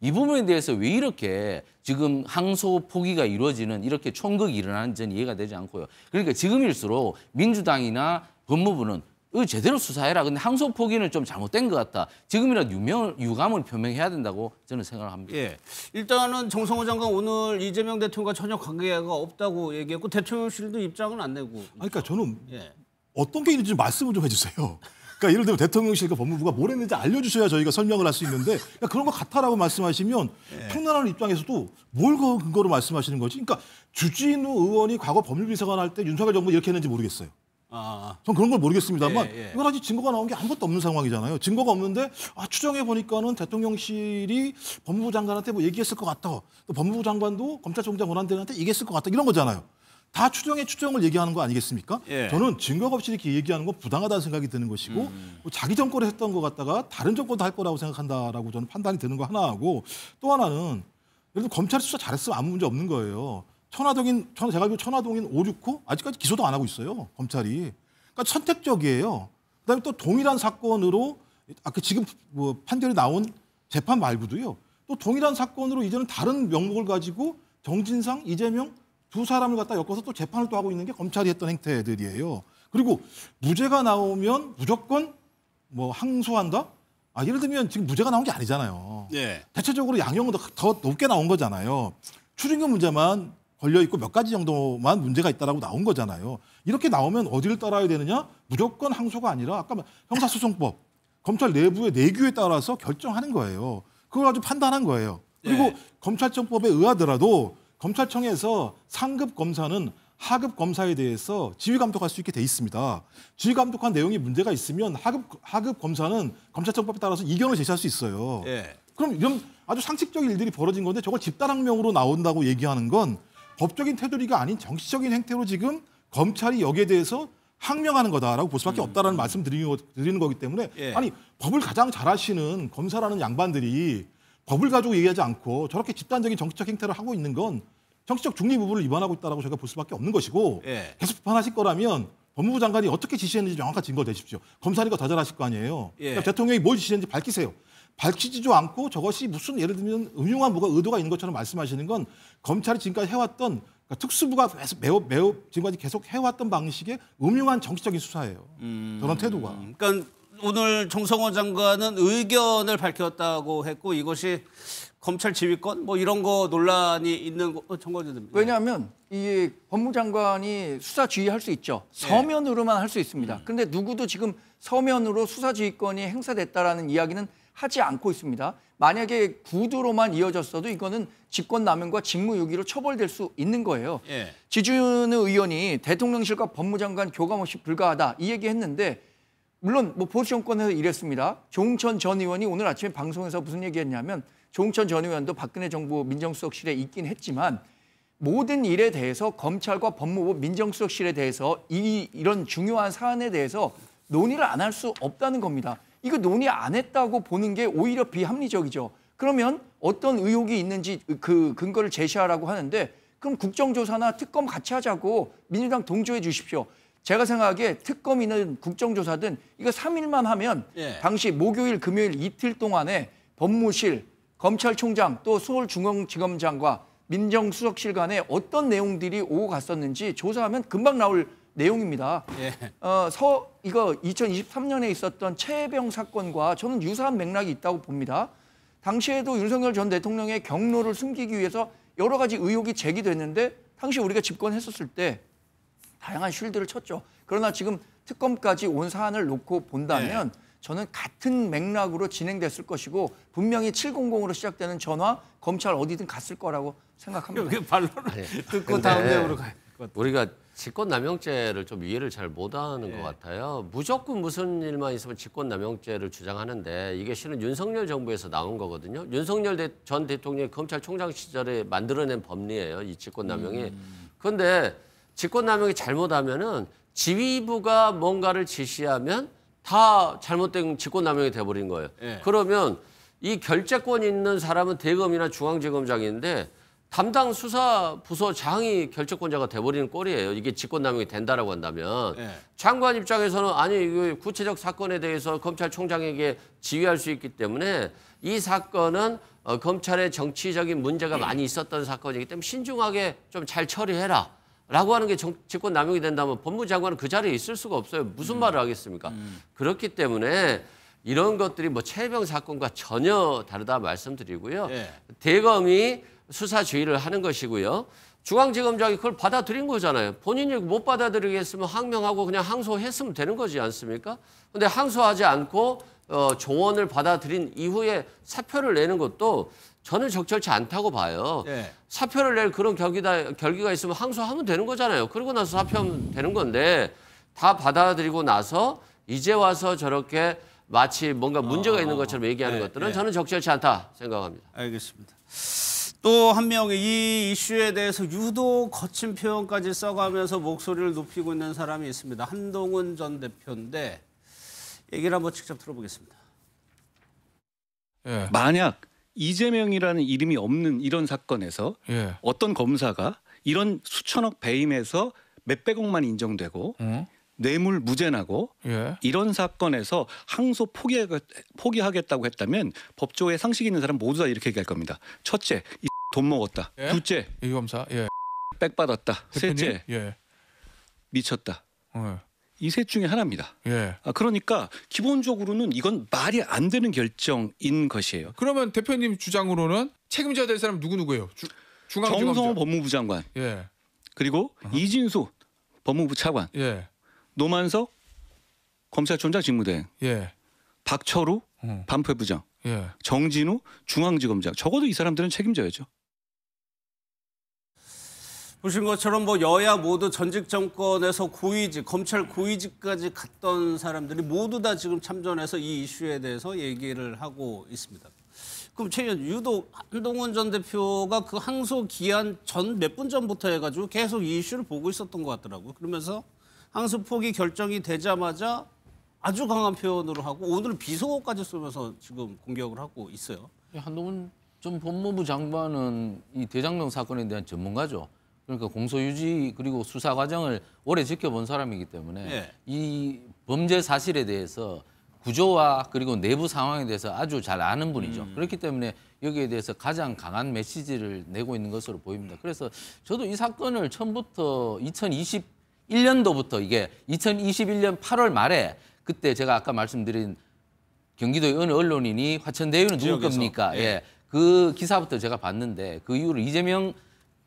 이 부분에 대해서 왜 이렇게 지금 항소 포기가 이루어지는 이렇게 총극이 일어나는지 저는 이해가 되지 않고요. 그러니까 지금일수록 민주당이나 법무부는 제대로 수사해라. 근데 항소 포기는 좀 잘못된 것 같다. 지금이라도 유감을 표명해야 된다고 저는 생각을 합니다. 일단은 정성호 장관 오늘 이재명 대통령과 전혀 관계가 없다고 얘기했고 대통령실도 입장은 안 내고. 그러니까 저는 어떤 게 있는지 말씀을 좀 해주세요. 그러니까 예를 들면 대통령실과 법무부가 뭘 했는지 알려주셔야 저희가 설명을 할 수 있는데 그런 거 같아라고 말씀하시면 평론하는 입장에서도 뭘 근거로 말씀하시는 거지? 그러니까 주진우 의원이 과거 법률비서관 할 때 윤석열 정부 이렇게 했는지 모르겠어요. 전 그런 걸 모르겠습니다만 이건 아직 증거가 나온 게 아무것도 없는 상황이잖아요. 증거가 없는데 추정해 보니까는 대통령실이 법무부 장관한테 뭐 얘기했을 것 같다. 또 법무부 장관도 검찰총장 권한대행한테 얘기했을 것 같다. 이런 거잖아요. 다 추정을 얘기하는 거 아니겠습니까? 저는 증거가 없이 이렇게 얘기하는 건 부당하다는 생각이 드는 것이고 뭐 자기 정권을 했던 것 같다가 다른 정권도 할 거라고 생각한다라고 저는 판단이 드는 거 하나하고 또 하나는 예를 들어 검찰이 수사 잘했으면 아무 문제 없는 거예요. 제가 알기로 천화동인 5, 6호 아직까지 기소도 안 하고 있어요. 검찰이. 그러니까 선택적이에요. 그다음에 또 동일한 사건으로 아까 지금 뭐 판결이 나온 재판 말고도요. 또 동일한 사건으로 이제는 다른 명목을 가지고 정진상, 이재명 두 사람을 갖다 엮어서 또 재판을 또 하고 있는 게 검찰이 했던 행태들이에요. 그리고 무죄가 나오면 무조건 뭐 항소한다? 예를 들면 지금 무죄가 나온 게 아니잖아요. 대체적으로 양형은 더 높게 나온 거잖아요. 추징금 문제만 걸려있고 몇 가지 정도만 문제가 있다라고 나온 거잖아요. 이렇게 나오면 어디를 따라야 되느냐? 무조건 항소가 아니라 아까 형사소송법, 검찰 내부의 내규에 따라서 결정하는 거예요. 그걸 가지고 판단한 거예요. 그리고 검찰청법에 의하더라도 검찰청에서 상급 검사는 하급 검사에 대해서 지휘 감독할 수 있게 돼 있습니다. 지휘 감독한 내용이 문제가 있으면 하급 검사는 검찰청법에 따라서 이견을 제시할 수 있어요. 그럼 이런 아주 상식적인 일들이 벌어진 건데 저걸 집단항명으로 나온다고 얘기하는 건 법적인 테두리가 아닌 정치적인 행태로 지금 검찰이 여기에 대해서 항명하는 거다라고 볼 수밖에 없다라는 말씀 드리는 거기 때문에 아니 법을 가장 잘 아시는 검사라는 양반들이 법을 가지고 얘기하지 않고 저렇게 집단적인 정치적 행태를 하고 있는 건 정치적 중립 부분을 위반하고 있다고 저희가 볼 수밖에 없는 것이고 예. 계속 비판하실 거라면 법무부 장관이 어떻게 지시했는지 명확한 증거 내십시오. 검사니까 더 잘하실 거 아니에요. 예. 그러니까 대통령이 뭘 지시했는지 밝히세요. 밝히지도 않고 저것이 무슨 예를 들면 음흉한 뭐가 의도가 있는 것처럼 말씀하시는 건 검찰이 지금까지 해왔던 그러니까 특수부가 매우 지금까지 계속 해왔던 방식의 음흉한 정치적인 수사예요. 저런 태도가. 그러니까 오늘 정성호 장관은 의견을 밝혔다고 했고 이것이 검찰 지휘권 뭐 이런 거 논란이 있는 거 청구됩니다. 왜냐하면 이 법무장관이 수사 지휘할 수 있죠. 서면으로만 할 수 있습니다. 그런데 누구도 지금 서면으로 수사 지휘권이 행사됐다라는 이야기는 하지 않고 있습니다. 만약에 구두로만 이어졌어도 이거는 직권남용과 직무유기로 처벌될 수 있는 거예요. 예. 지준우 의원이 대통령실과 법무장관 교감 없이 불가하다 이 얘기했는데 물론 뭐 보수 정권에서 이랬습니다. 조응천 전 의원이 오늘 아침에 방송에서 무슨 얘기했냐면 조응천 전 의원도 박근혜 정부 민정수석실에 있긴 했지만 모든 일에 대해서 검찰과 법무부 민정수석실에 대해서 이런 중요한 사안에 대해서 논의를 안 할 수 없다는 겁니다. 이거 논의 안 했다고 보는 게 오히려 비합리적이죠. 그러면 어떤 의혹이 있는지 그 근거를 제시하라고 하는데 그럼 국정조사나 특검 같이 하자고 민주당 동조해 주십시오. 제가 생각하기에 특검이든 국정조사든 이거 3일만 하면 당시 목요일, 금요일 이틀 동안에 법무실, 검찰총장 또 서울중앙지검장과 민정수석실 간에 어떤 내용들이 오고 갔었는지 조사하면 금방 나올 내용입니다. 예. 이거 2023년에 있었던 최혜병 사건과 저는 유사한 맥락이 있다고 봅니다. 당시에도 윤석열 전 대통령의 경로를 숨기기 위해서 여러 가지 의혹이 제기됐는데 당시 우리가 집권했었을 때 다양한 쉴드를 쳤죠. 그러나 지금 특검까지 온 사안을 놓고 본다면 저는 같은 맥락으로 진행됐을 것이고 분명히 700으로 시작되는 전화 검찰 어디든 갔을 거라고 생각합니다. 그 반론을 듣고 다음 내용으로 가요. 우리가 직권남용죄를 좀 이해를 잘 못하는 것 같아요. 무조건 무슨 일만 있으면 직권남용죄를 주장하는데 이게 실은 윤석열 정부에서 나온 거거든요. 윤석열 전 대통령이 검찰총장 시절에 만들어낸 법리예요. 이 직권남용이. 그런데 직권남용이 잘못하면은 지휘부가 뭔가를 지시하면 다 잘못된 직권남용이 돼버린 거예요. 그러면 이 결재권 있는 사람은 대검이나 중앙지검장인데 담당 수사부서장이 결재권자가 돼버리는 꼴이에요. 이게 직권남용이 된다라고 한다면. 장관 입장에서는 아니 이거 구체적 사건에 대해서 검찰총장에게 지휘할 수 있기 때문에 이 사건은 검찰의 정치적인 문제가 많이 있었던 사건이기 때문에 신중하게 좀 잘 처리해라. 라고 하는 게 직권남용이 된다면 법무장관은 그 자리에 있을 수가 없어요. 무슨 말을 하겠습니까? 그렇기 때문에 이런 것들이 뭐 최혜병 사건과 전혀 다르다 말씀드리고요. 대검이 수사 지휘를 하는 것이고요. 중앙지검장이 그걸 받아들인 거잖아요. 본인이 못 받아들이겠으면 항명하고 그냥 항소했으면 되는 거지 않습니까? 근데 항소하지 않고 조언을 받아들인 이후에 사표를 내는 것도 저는 적절치 않다고 봐요. 사표를 낼 그런 결기가 있으면 항소하면 되는 거잖아요. 그러고 나서 사표하면 되는 건데 다 받아들이고 나서 이제 와서 저렇게 마치 뭔가 문제가 있는 것처럼 얘기하는 것들은 저는 적절치 않다 생각합니다. 알겠습니다. 또 한 명이 이 이슈에 대해서 유독 거친 표현까지 써가면서 목소리를 높이고 있는 사람이 있습니다. 한동훈 전 대표인데 얘기를 한번 직접 들어보겠습니다. 만약 이재명이라는 이름이 없는 이런 사건에서 어떤 검사가 이런 수천억 배임에서 몇백억만 인정되고 뇌물 무죄나고 이런 사건에서 항소 포기하겠다고 했다면 법조에 상식 있는 사람 모두 다 이렇게 얘기할 겁니다. 첫째, 돈 먹었다. 둘째, 이 검사 백 받았다. 대표님? 셋째, 미쳤다. 이 셋 중에 하나입니다. 그러니까 기본적으로는 이건 말이 안 되는 결정인 것이에요. 그러면 대표님 주장으로는 책임져야 될 사람 누구예요? 정성호 법무부 장관, 그리고 이진수 법무부 차관, 노만석 검찰총장 직무대행, 박철우 반부부장, 정진우 중앙지검장. 적어도 이 사람들은 책임져야죠. 보신 것처럼 뭐 여야 모두 전직 정권에서 고위직, 검찰 고위직까지 갔던 사람들이 모두 다 지금 참전해서 이 이슈에 대해서 얘기를 하고 있습니다. 그럼 최근 유독 한동훈 전 대표가 그 항소 기한 전 몇 분 전부터 해가지고 계속 이 이슈를 보고 있었던 것 같더라고요. 그러면서 항소 포기 결정이 되자마자 아주 강한 표현으로 하고 오늘 비속어까지 쓰면서 지금 공격을 하고 있어요. 한동훈 전 법무부 장관은 이 대장동 사건에 대한 전문가죠. 그러니까 공소유지 그리고 수사 과정을 오래 지켜본 사람이기 때문에 이 범죄 사실에 대해서 구조와 그리고 내부 상황에 대해서 아주 잘 아는 분이죠. 그렇기 때문에 여기에 대해서 가장 강한 메시지를 내고 있는 것으로 보입니다. 그래서 저도 이 사건을 처음부터 2021년도부터 이게 2021년 8월 말에 그때 제가 아까 말씀드린 경기도의 어느 언론인이 화천대유는 누구 겁니까? 그 기사부터 제가 봤는데 그 이후로 이재명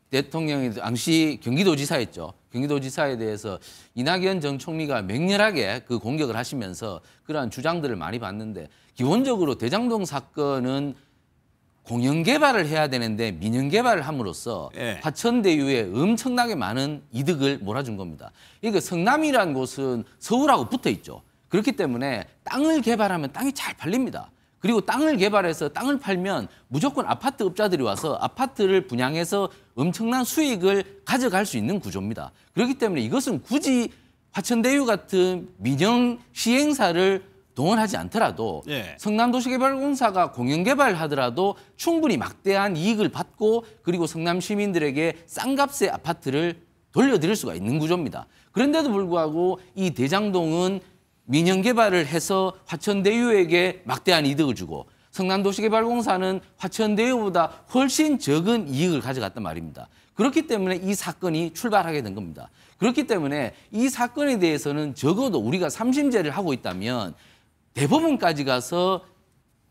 대통령이 당시 경기도지사였죠. 경기도지사에 대해서 이낙연 전 총리가 맹렬하게 그 공격을 하시면서 그러한 주장들을 많이 봤는데 기본적으로 대장동 사건은 공영 개발을 해야 되는데 민영 개발을 함으로써 화천대유에 엄청나게 많은 이득을 몰아준 겁니다. 그러니까 성남이라는 곳은 서울하고 붙어 있죠. 그렇기 때문에 땅을 개발하면 땅이 잘 팔립니다. 그리고 땅을 개발해서 땅을 팔면 무조건 아파트 업자들이 와서 아파트를 분양해서 엄청난 수익을 가져갈 수 있는 구조입니다. 그렇기 때문에 이것은 굳이 화천대유 같은 민영 시행사를 동원하지 않더라도 성남도시개발공사가 공영개발을 하더라도 충분히 막대한 이익을 받고 그리고 성남 시민들에게 싼 값의 아파트를 돌려드릴 수가 있는 구조입니다. 그런데도 불구하고 이 대장동은 민영 개발을 해서 화천대유에게 막대한 이득을 주고 성남도시개발공사는 화천대유보다 훨씬 적은 이익을 가져갔단 말입니다. 그렇기 때문에 이 사건이 출발하게 된 겁니다. 그렇기 때문에 이 사건에 대해서는 적어도 우리가 삼심제를 하고 있다면 대법원까지 가서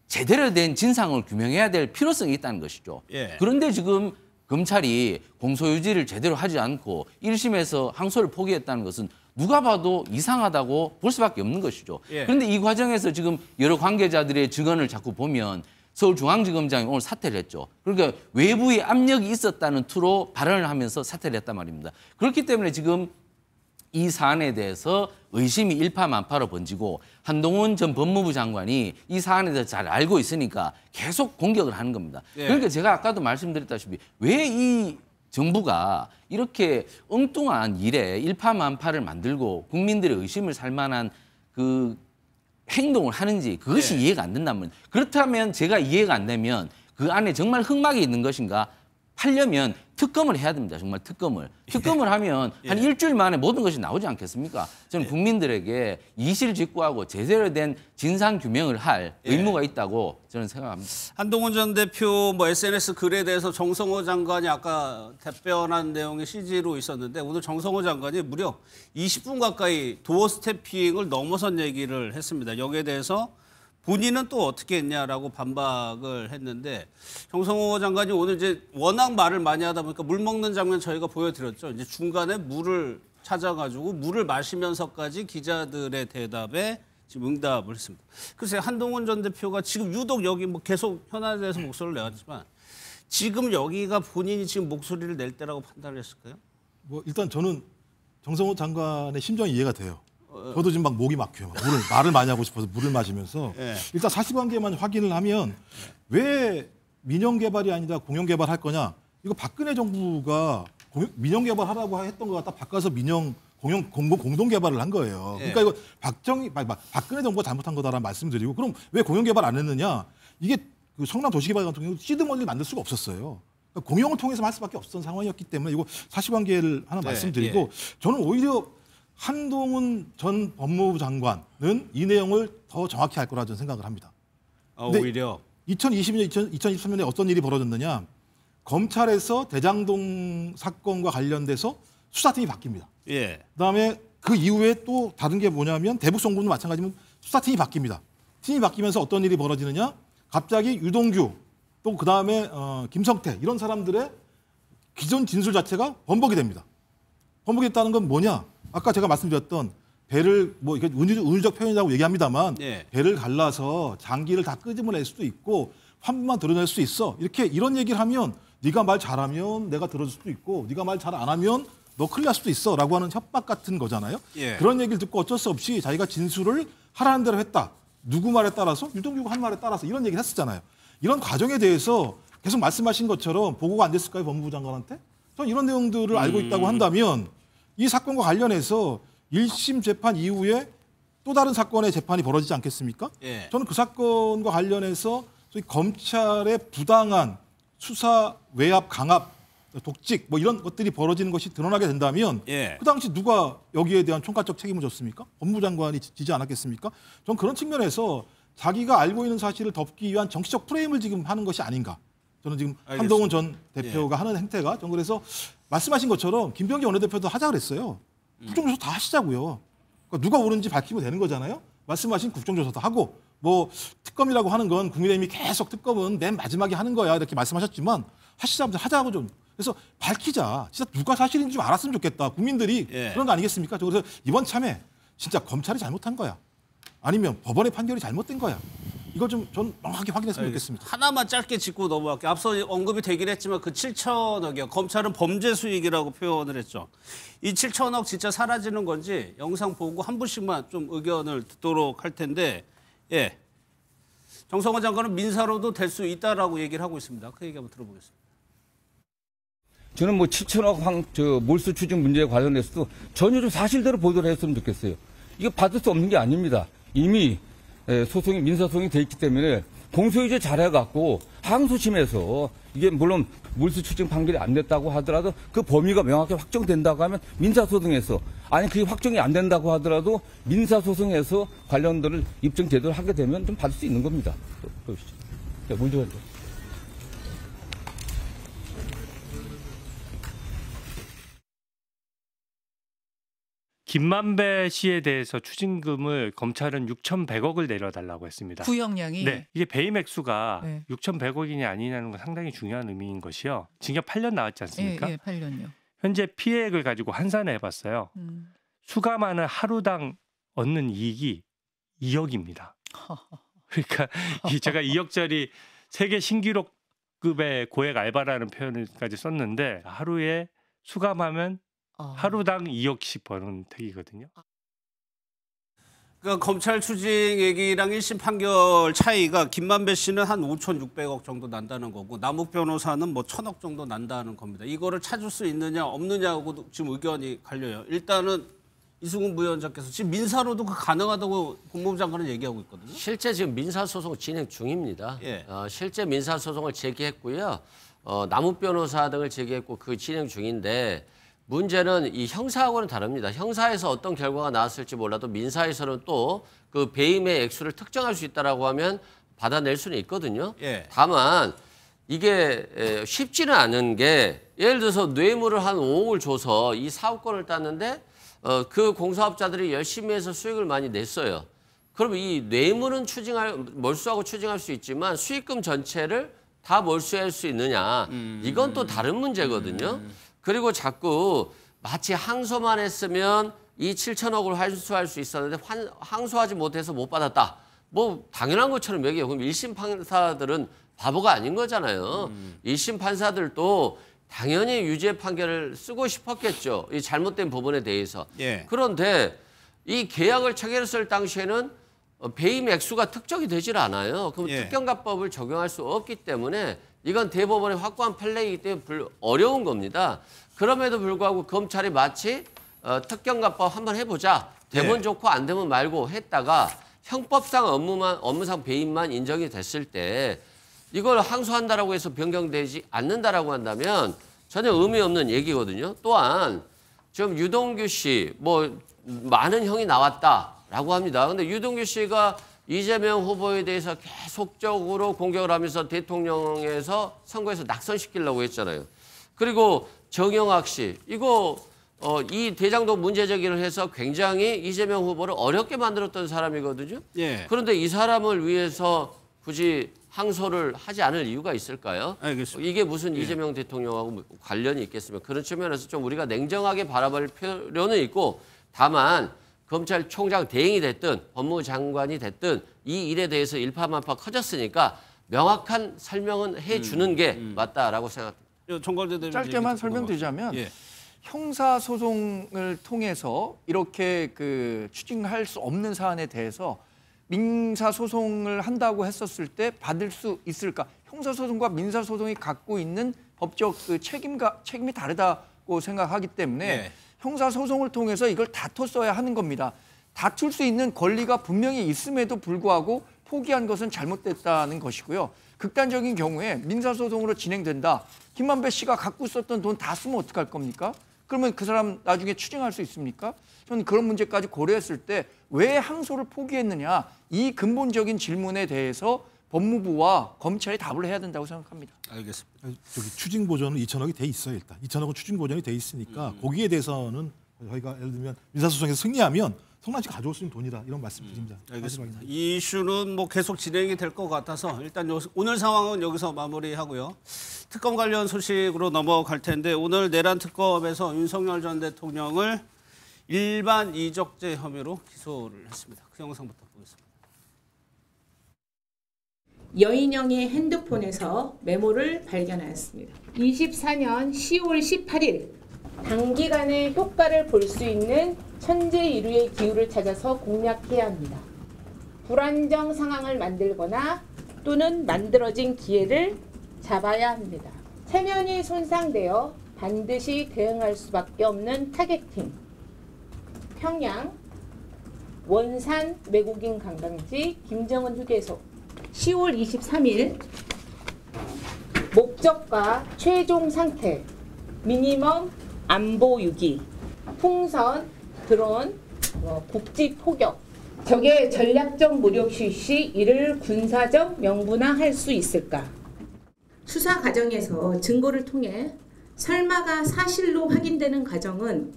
제대로 된 진상을 규명해야 될 필요성이 있다는 것이죠. 그런데 지금 검찰이 공소유지를 제대로 하지 않고 1심에서 항소를 포기했다는 것은 누가 봐도 이상하다고 볼 수밖에 없는 것이죠. 그런데 이 과정에서 지금 여러 관계자들의 증언을 자꾸 보면 서울중앙지검장이 오늘 사퇴를 했죠. 그러니까 외부의 압력이 있었다는 투로 발언을 하면서 사퇴를 했단 말입니다. 그렇기 때문에 지금 이 사안에 대해서 의심이 일파만파로 번지고 한동훈 전 법무부 장관이 이 사안에 대해서 잘 알고 있으니까 계속 공격을 하는 겁니다. 그러니까 제가 아까도 말씀드렸다시피 왜 이 정부가 이렇게 엉뚱한 일에 일파만파를 만들고 국민들의 의심을 살 만한 그 행동을 하는지 그것이 이해가 안 된다면 그렇다면 제가 이해가 안 되면 그 안에 정말 흑막이 있는 것인가 하려면 특검을 해야 됩니다. 정말 특검을. 특검을 하면 한 일주일 만에 모든 것이 나오지 않겠습니까? 저는 국민들에게 이실직고하고 제대로 된 진상규명을 할 의무가 있다고 저는 생각합니다. 한동훈 전 대표 뭐 SNS 글에 대해서 정성호 장관이 아까 답변한 내용이 CG로 있었는데 오늘 정성호 장관이 무려 20분 가까이 도어 스태핑을 넘어선 얘기를 했습니다. 여기에 대해서 본인은 또 어떻게 했냐라고 반박을 했는데 정성호 장관이 오늘 이제 워낙 말을 많이 하다 보니까 물 먹는 장면 저희가 보여드렸죠. 이제 중간에 물을 찾아가지고 물을 마시면서까지 기자들의 대답에 지금 응답을 했습니다. 글쎄 한동훈 전 대표가 지금 유독 여기 뭐 계속 현안에서 목소리를 내왔지만 지금 여기가 본인이 지금 목소리를 낼 때라고 판단을 했을까요? 뭐 일단 저는 정성호 장관의 심정이 이해가 돼요. 저도 지금 막 목이 막혀요. 말을 많이 하고 싶어서 물을 마시면서 일단 사실관계만 확인을 하면 왜 민영개발이 아니라 공영개발할 거냐. 이거 박근혜 정부가 민영개발하라고 했던 거 갖다 바꿔서 공동개발을 한 거예요. 그러니까 이거 박근혜 정부가 잘못한 거다라는 말씀드리고 그럼 왜 공영개발 안 했느냐. 이게 그 성남도시개발 같은 경우 시드머니를 만들 수가 없었어요. 그러니까 공영을 통해서 할 수밖에 없었던 상황이었기 때문에 이거 사실관계를 하나 말씀드리고 저는 오히려 한동훈 전 법무부 장관은 이 내용을 더 정확히 할 거라 저는 생각을 합니다. 오히려 2020년, 2023년에 어떤 일이 벌어졌느냐. 검찰에서 대장동 사건과 관련돼서 수사팀이 바뀝니다. 그다음에 그 이후에 또 다른 게 뭐냐면 대북송금도 마찬가지면 수사팀이 바뀝니다. 팀이 바뀌면서 어떤 일이 벌어지느냐. 갑자기 유동규 또 그다음에 김성태 이런 사람들의 기존 진술 자체가 번복이 됩니다. 번복이 됐다는 건 뭐냐. 아까 제가 말씀드렸던 배를 뭐 이게 은유적 표현이라고 얘기합니다만 배를 갈라서 장기를 다 끄집어낼 수도 있고 환부만 드러낼 수 있어. 이런 얘기를 하면 네가 말 잘하면 내가 들어줄 수도 있고 네가 말 잘 안 하면 너 큰일 날 수도 있어 라고 하는 협박 같은 거잖아요. 그런 얘기를 듣고 어쩔 수 없이 자기가 진술을 하라는 대로 했다. 누구 말에 따라서 유동규가 한 말에 따라서 이런 얘기를 했었잖아요. 이런 과정에 대해서 계속 말씀하신 것처럼 보고가 안 됐을까요? 법무부 장관한테? 저는 이런 내용들을 알고 있다고 한다면 이 사건과 관련해서 1심 재판 이후에 또 다른 사건의 재판이 벌어지지 않겠습니까? 저는 그 사건과 관련해서 소위 검찰의 부당한 수사 외압, 강압, 독직 뭐 이런 것들이 벌어지는 것이 드러나게 된다면 그 당시 누가 여기에 대한 총괄적 책임을 졌습니까? 법무부 장관이 지지 않았겠습니까? 전 그런 측면에서 자기가 알고 있는 사실을 덮기 위한 정치적 프레임을 지금 하는 것이 아닌가. 저는 지금 알겠습니다. 한동훈 전 대표가 하는 행태가 전 그래서 말씀하신 것처럼 김병기 원내대표도 하자 그랬어요. 국정조사 다 하시자고요. 그러니까 누가 옳은지 밝히면 되는 거잖아요. 말씀하신 국정조사도 하고 뭐 특검이라고 하는 건 국민의힘이 계속 특검은 맨 마지막에 하는 거야 이렇게 말씀하셨지만 하자고 좀. 그래서 밝히자. 진짜 누가 사실인지 좀 알았으면 좋겠다. 국민들이 그런 거 아니겠습니까? 그래서 이번 참에 진짜 검찰이 잘못한 거야. 아니면 법원의 판결이 잘못된 거야. 이걸 좀 전 명확하게 확인했으면 좋겠습니다. 하나만 짧게 짚고 넘어갈게요. 앞서 언급이 되긴 했지만 그 7천억이요. 검찰은 범죄 수익이라고 표현을 했죠. 이 7천억 진짜 사라지는 건지 영상 보고 한 분씩만 좀 의견을 듣도록 할 텐데 정성호 장관은 민사로도 될 수 있다라고 얘기를 하고 있습니다. 그 얘기 한번 들어보겠습니다. 저는 뭐 7천억 몰수 추징 문제에 관련해서도 전혀 좀 사실대로 보도를 했으면 좋겠어요. 이거 받을 수 없는 게 아닙니다. 이미 소송이 민사소송이 돼 있기 때문에 공소유지 잘해갖고 항소심에서 이게 물론 몰수 추징 판결이 안 됐다고 하더라도 그 범위가 명확히 확정된다고 하면 민사소송에서 아니 그게 확정이 안 된다고 하더라도 민사소송에서 관련들을 입증 제대로 하게 되면 좀 받을 수 있는 겁니다. 보시죠. 문제 관련. 김만배 씨에 대해서 추징금을 검찰은 6,100억을 내려달라고 했습니다. 구형량이? 네. 이게 배임 액수가 6,100억이냐 아니냐는 건 상당히 중요한 의미인 것이요. 징역 8년 나왔지 않습니까? 예, 8년요. 현재 피해액을 가지고 환산을 해봤어요. 수감하는 하루당 얻는 이익이 2억입니다. 그러니까 제가 2억짜리 세계 신기록급의 고액 알바라는 표현까지 썼는데 하루에 수감하면 하루당 2억씩 버는 택이거든요. 그러니까 검찰 추징액이랑 1심 판결 차이가 김만배 씨는 한 5,600억 정도 난다는 거고 남욱 변호사는 뭐 1,000억 정도 난다는 겁니다. 이거를 찾을 수 있느냐 없느냐고 지금 의견이 갈려요. 일단은 이승훈 부위원장께서 지금 민사로도 가능하다고 법무부 장관은 얘기하고 있거든요. 실제 지금 민사소송 진행 중입니다. 실제 민사소송을 제기했고요. 남욱 변호사 등을 제기했고 그 진행 중인데 문제는 이 형사하고는 다릅니다. 형사에서 어떤 결과가 나왔을지 몰라도 민사에서는 또 그 배임의 액수를 특정할 수 있다라고 하면 받아낼 수는 있거든요. 다만 이게 쉽지는 않은 게 예를 들어서 뇌물을 한 5억을 줘서 이 사업권을 땄는데 그 공사업자들이 열심히 해서 수익을 많이 냈어요. 그럼 이 뇌물은 몰수하고 추징할 수 있지만 수익금 전체를 다 몰수할 수 있느냐. 이건 또 다른 문제거든요. 그리고 자꾸 마치 항소만 했으면 이 7천억을 환수할 수 있었는데 항소하지 못해서 못 받았다. 뭐 당연한 것처럼 얘기해요. 그럼 1심 판사들은 바보가 아닌 거잖아요. 1심 판사들도 당연히 유죄 판결을 쓰고 싶었겠죠. 이 잘못된 부분에 대해서. 그런데 이 계약을 체결했을 당시에는 배임 액수가 특정이 되질 않아요. 그럼 특경가법을 적용할 수 없기 때문에 이건 대법원의 확고한 판례이기 때문에 어려운 겁니다. 그럼에도 불구하고 검찰이 마치 특경가법 한번 해보자. 되면 좋고 안 되면 말고 했다가 형법상 업무상 배임만 인정이 됐을 때 이걸 항소한다라고 해서 변경되지 않는다라고 한다면 전혀 의미 없는 얘기거든요. 또한 지금 유동규 씨 뭐 많은 형이 나왔다라고 합니다. 근데 유동규 씨가 이재명 후보에 대해서 계속적으로 공격을 하면서 대통령에서 선거에서 낙선시키려고 했잖아요. 그리고 정영학 씨 이거 이 대장동 문제 제기를 해서 굉장히 이재명 후보를 어렵게 만들었던 사람이거든요. 그런데 이 사람을 위해서 굳이 항소를 하지 않을 이유가 있을까요? 알겠습니다. 이게 무슨 이재명 대통령하고 관련이 있겠습니까? 그런 측면에서 좀 우리가 냉정하게 바라볼 필요는 있고 다만 검찰총장 대행이 됐든 법무부 장관이 됐든 이 일에 대해서 일파만파 커졌으니까 명확한 설명은 해주는 게 맞다라고 생각합니다. 짧게만 설명드리자면 형사소송을 통해서 이렇게 그 추징할 수 없는 사안에 대해서 민사소송을 한다고 했었을 때 받을 수 있을까? 형사소송과 민사소송이 갖고 있는 법적 그 책임이 다르다고 생각하기 때문에 형사소송을 통해서 이걸 다퉜어야 하는 겁니다. 다툴 수 있는 권리가 분명히 있음에도 불구하고 포기한 것은 잘못됐다는 것이고요. 극단적인 경우에 민사소송으로 진행된다. 김만배 씨가 갖고 있었던 돈 다 쓰면 어떡할 겁니까? 그러면 그 사람 나중에 추징할 수 있습니까? 저는 그런 문제까지 고려했을 때 왜 항소를 포기했느냐, 이 근본적인 질문에 대해서 법무부와 검찰이 답을 해야 된다고 생각합니다. 알겠습니다. 저기 추징 보전은 2천억이 돼 있어요 일단. 2천억은 추징 보전이 돼 있으니까 거기에 대해서는 저희가 예를 들면 민사소송에서 승리하면 성남시 가져올 수 있는 돈이다 이런 말씀드립니다. 알겠습니다. 이 이슈는 뭐 계속 진행이 될 것 같아서 일단 오늘 상황은 여기서 마무리하고요. 특검 관련 소식으로 넘어갈 텐데 오늘 내란 특검에서 윤석열 전 대통령을 일반 이적죄 혐의로 기소를 했습니다. 그 영상부터 보겠습니다. 여인영의 핸드폰에서 메모를 발견하였습니다. 24년 10월 18일 단기간에 효과를 볼 수 있는 천재이루의 기후를 찾아서 공략해야 합니다. 불안정 상황을 만들거나 또는 만들어진 기회를 잡아야 합니다. 체면이 손상되어 반드시 대응할 수밖에 없는 타겟팅. 평양 원산 외국인 관광지 김정은 휴게소 10월 23일 목적과 최종 상태 미니멈 안보 유기 풍선 드론 국지 포격 적의 전략적 무력 실시 이를 군사적 명분화할 수 있을까? 수사 과정에서 증거를 통해 설마가 사실로 확인되는 과정은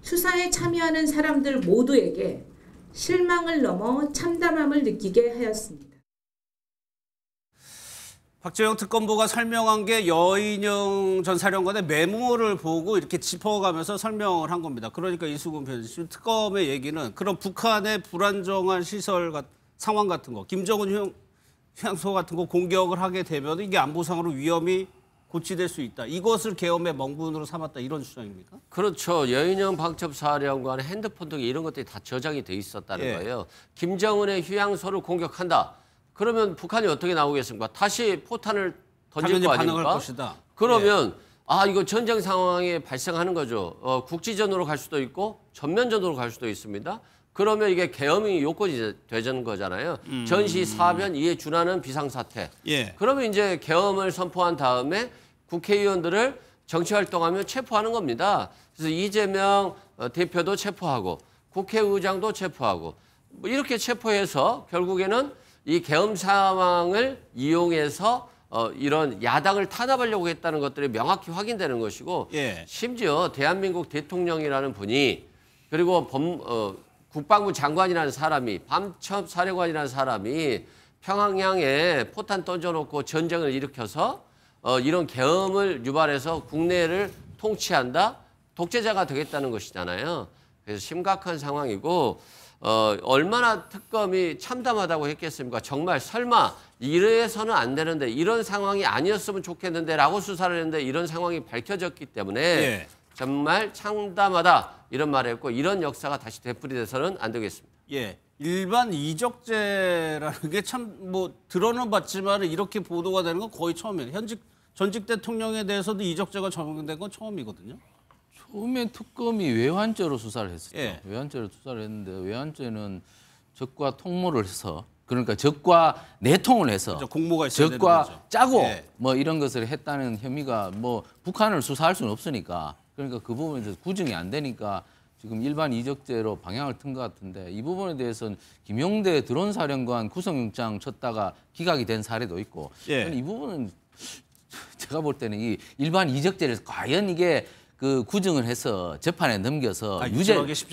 수사에 참여하는 사람들 모두에게 실망을 넘어 참담함을 느끼게 하였습니다. 박재영 특검부가 설명한 게 여인영 전 사령관의 메모를 보고 이렇게 짚어가면서 설명을 한 겁니다. 그러니까 이수근 편집 특검의 얘기는 그런 북한의 불안정한 시설 상황 같은 거, 김정은 휴양소 같은 거 공격을 하게 되면 이게 안보상으로 위험이 고치될 수 있다. 이것을 계엄의 명분으로 삼았다. 이런 주장입니까? 그렇죠. 여인영 방첩사령관의 핸드폰 등에 이런 것들이 다 저장이 돼 있었다는 거예요. 김정은의 휴양소를 공격한다. 그러면 북한이 어떻게 나오겠습니까? 다시 포탄을 던질 거 아닙니까? 것이다. 그러면 이거 전쟁 상황이 발생하는 거죠. 국지전으로 갈 수도 있고 전면전으로 갈 수도 있습니다. 그러면 이게 계엄이 요건이 되는 거잖아요. 전시 사변 이에 준하는 비상사태. 그러면 이제 계엄을 선포한 다음에 국회의원들을 정치활동하면 체포하는 겁니다. 그래서 이재명 대표도 체포하고 국회의장도 체포하고 뭐 이렇게 체포해서 결국에는 이 계엄 상황을 이용해서 이런 야당을 탄압하려고 했다는 것들이 명확히 확인되는 것이고 심지어 대한민국 대통령이라는 분이 그리고 국방부 장관이라는 사람이 방첩사령관이라는 사람이 평양에 포탄 던져놓고 전쟁을 일으켜서 이런 계엄을 유발해서 국내를 통치한다? 독재자가 되겠다는 것이잖아요. 그래서 심각한 상황이고 얼마나 특검이 참담하다고 했겠습니까? 정말 설마 이래서는 안 되는데 이런 상황이 아니었으면 좋겠는데 라고 수사를 했는데 이런 상황이 밝혀졌기 때문에 정말 참담하다 이런 말을 했고 이런 역사가 다시 되풀이돼서는 안 되겠습니다. 일반 이적죄라는 게 참 뭐 들어는 봤지만 이렇게 보도가 되는 건 거의 처음이에요. 전직 대통령에 대해서도 이적죄가 적용된 건 처음이거든요. 처음에 특검이 외환죄로 수사를 했었죠. 외환죄로 수사를 했는데 외환죄는 적과 통모를 해서 그러니까 적과 내통을 해서 공모가 있어야 적과 되는 거죠. 짜고 뭐 이런 것을 했다는 혐의가 뭐 북한을 수사할 수는 없으니까 그러니까 그 부분에서 구증이 안 되니까 지금 일반 이적죄로 방향을 튼 것 같은데 이 부분에 대해서는 김용대 드론 사령관 구속영장 쳤다가 기각이 된 사례도 있고 이 부분은 제가 볼 때는 이 일반 이적죄를 과연 이게 그 구증을 해서 재판에 넘겨서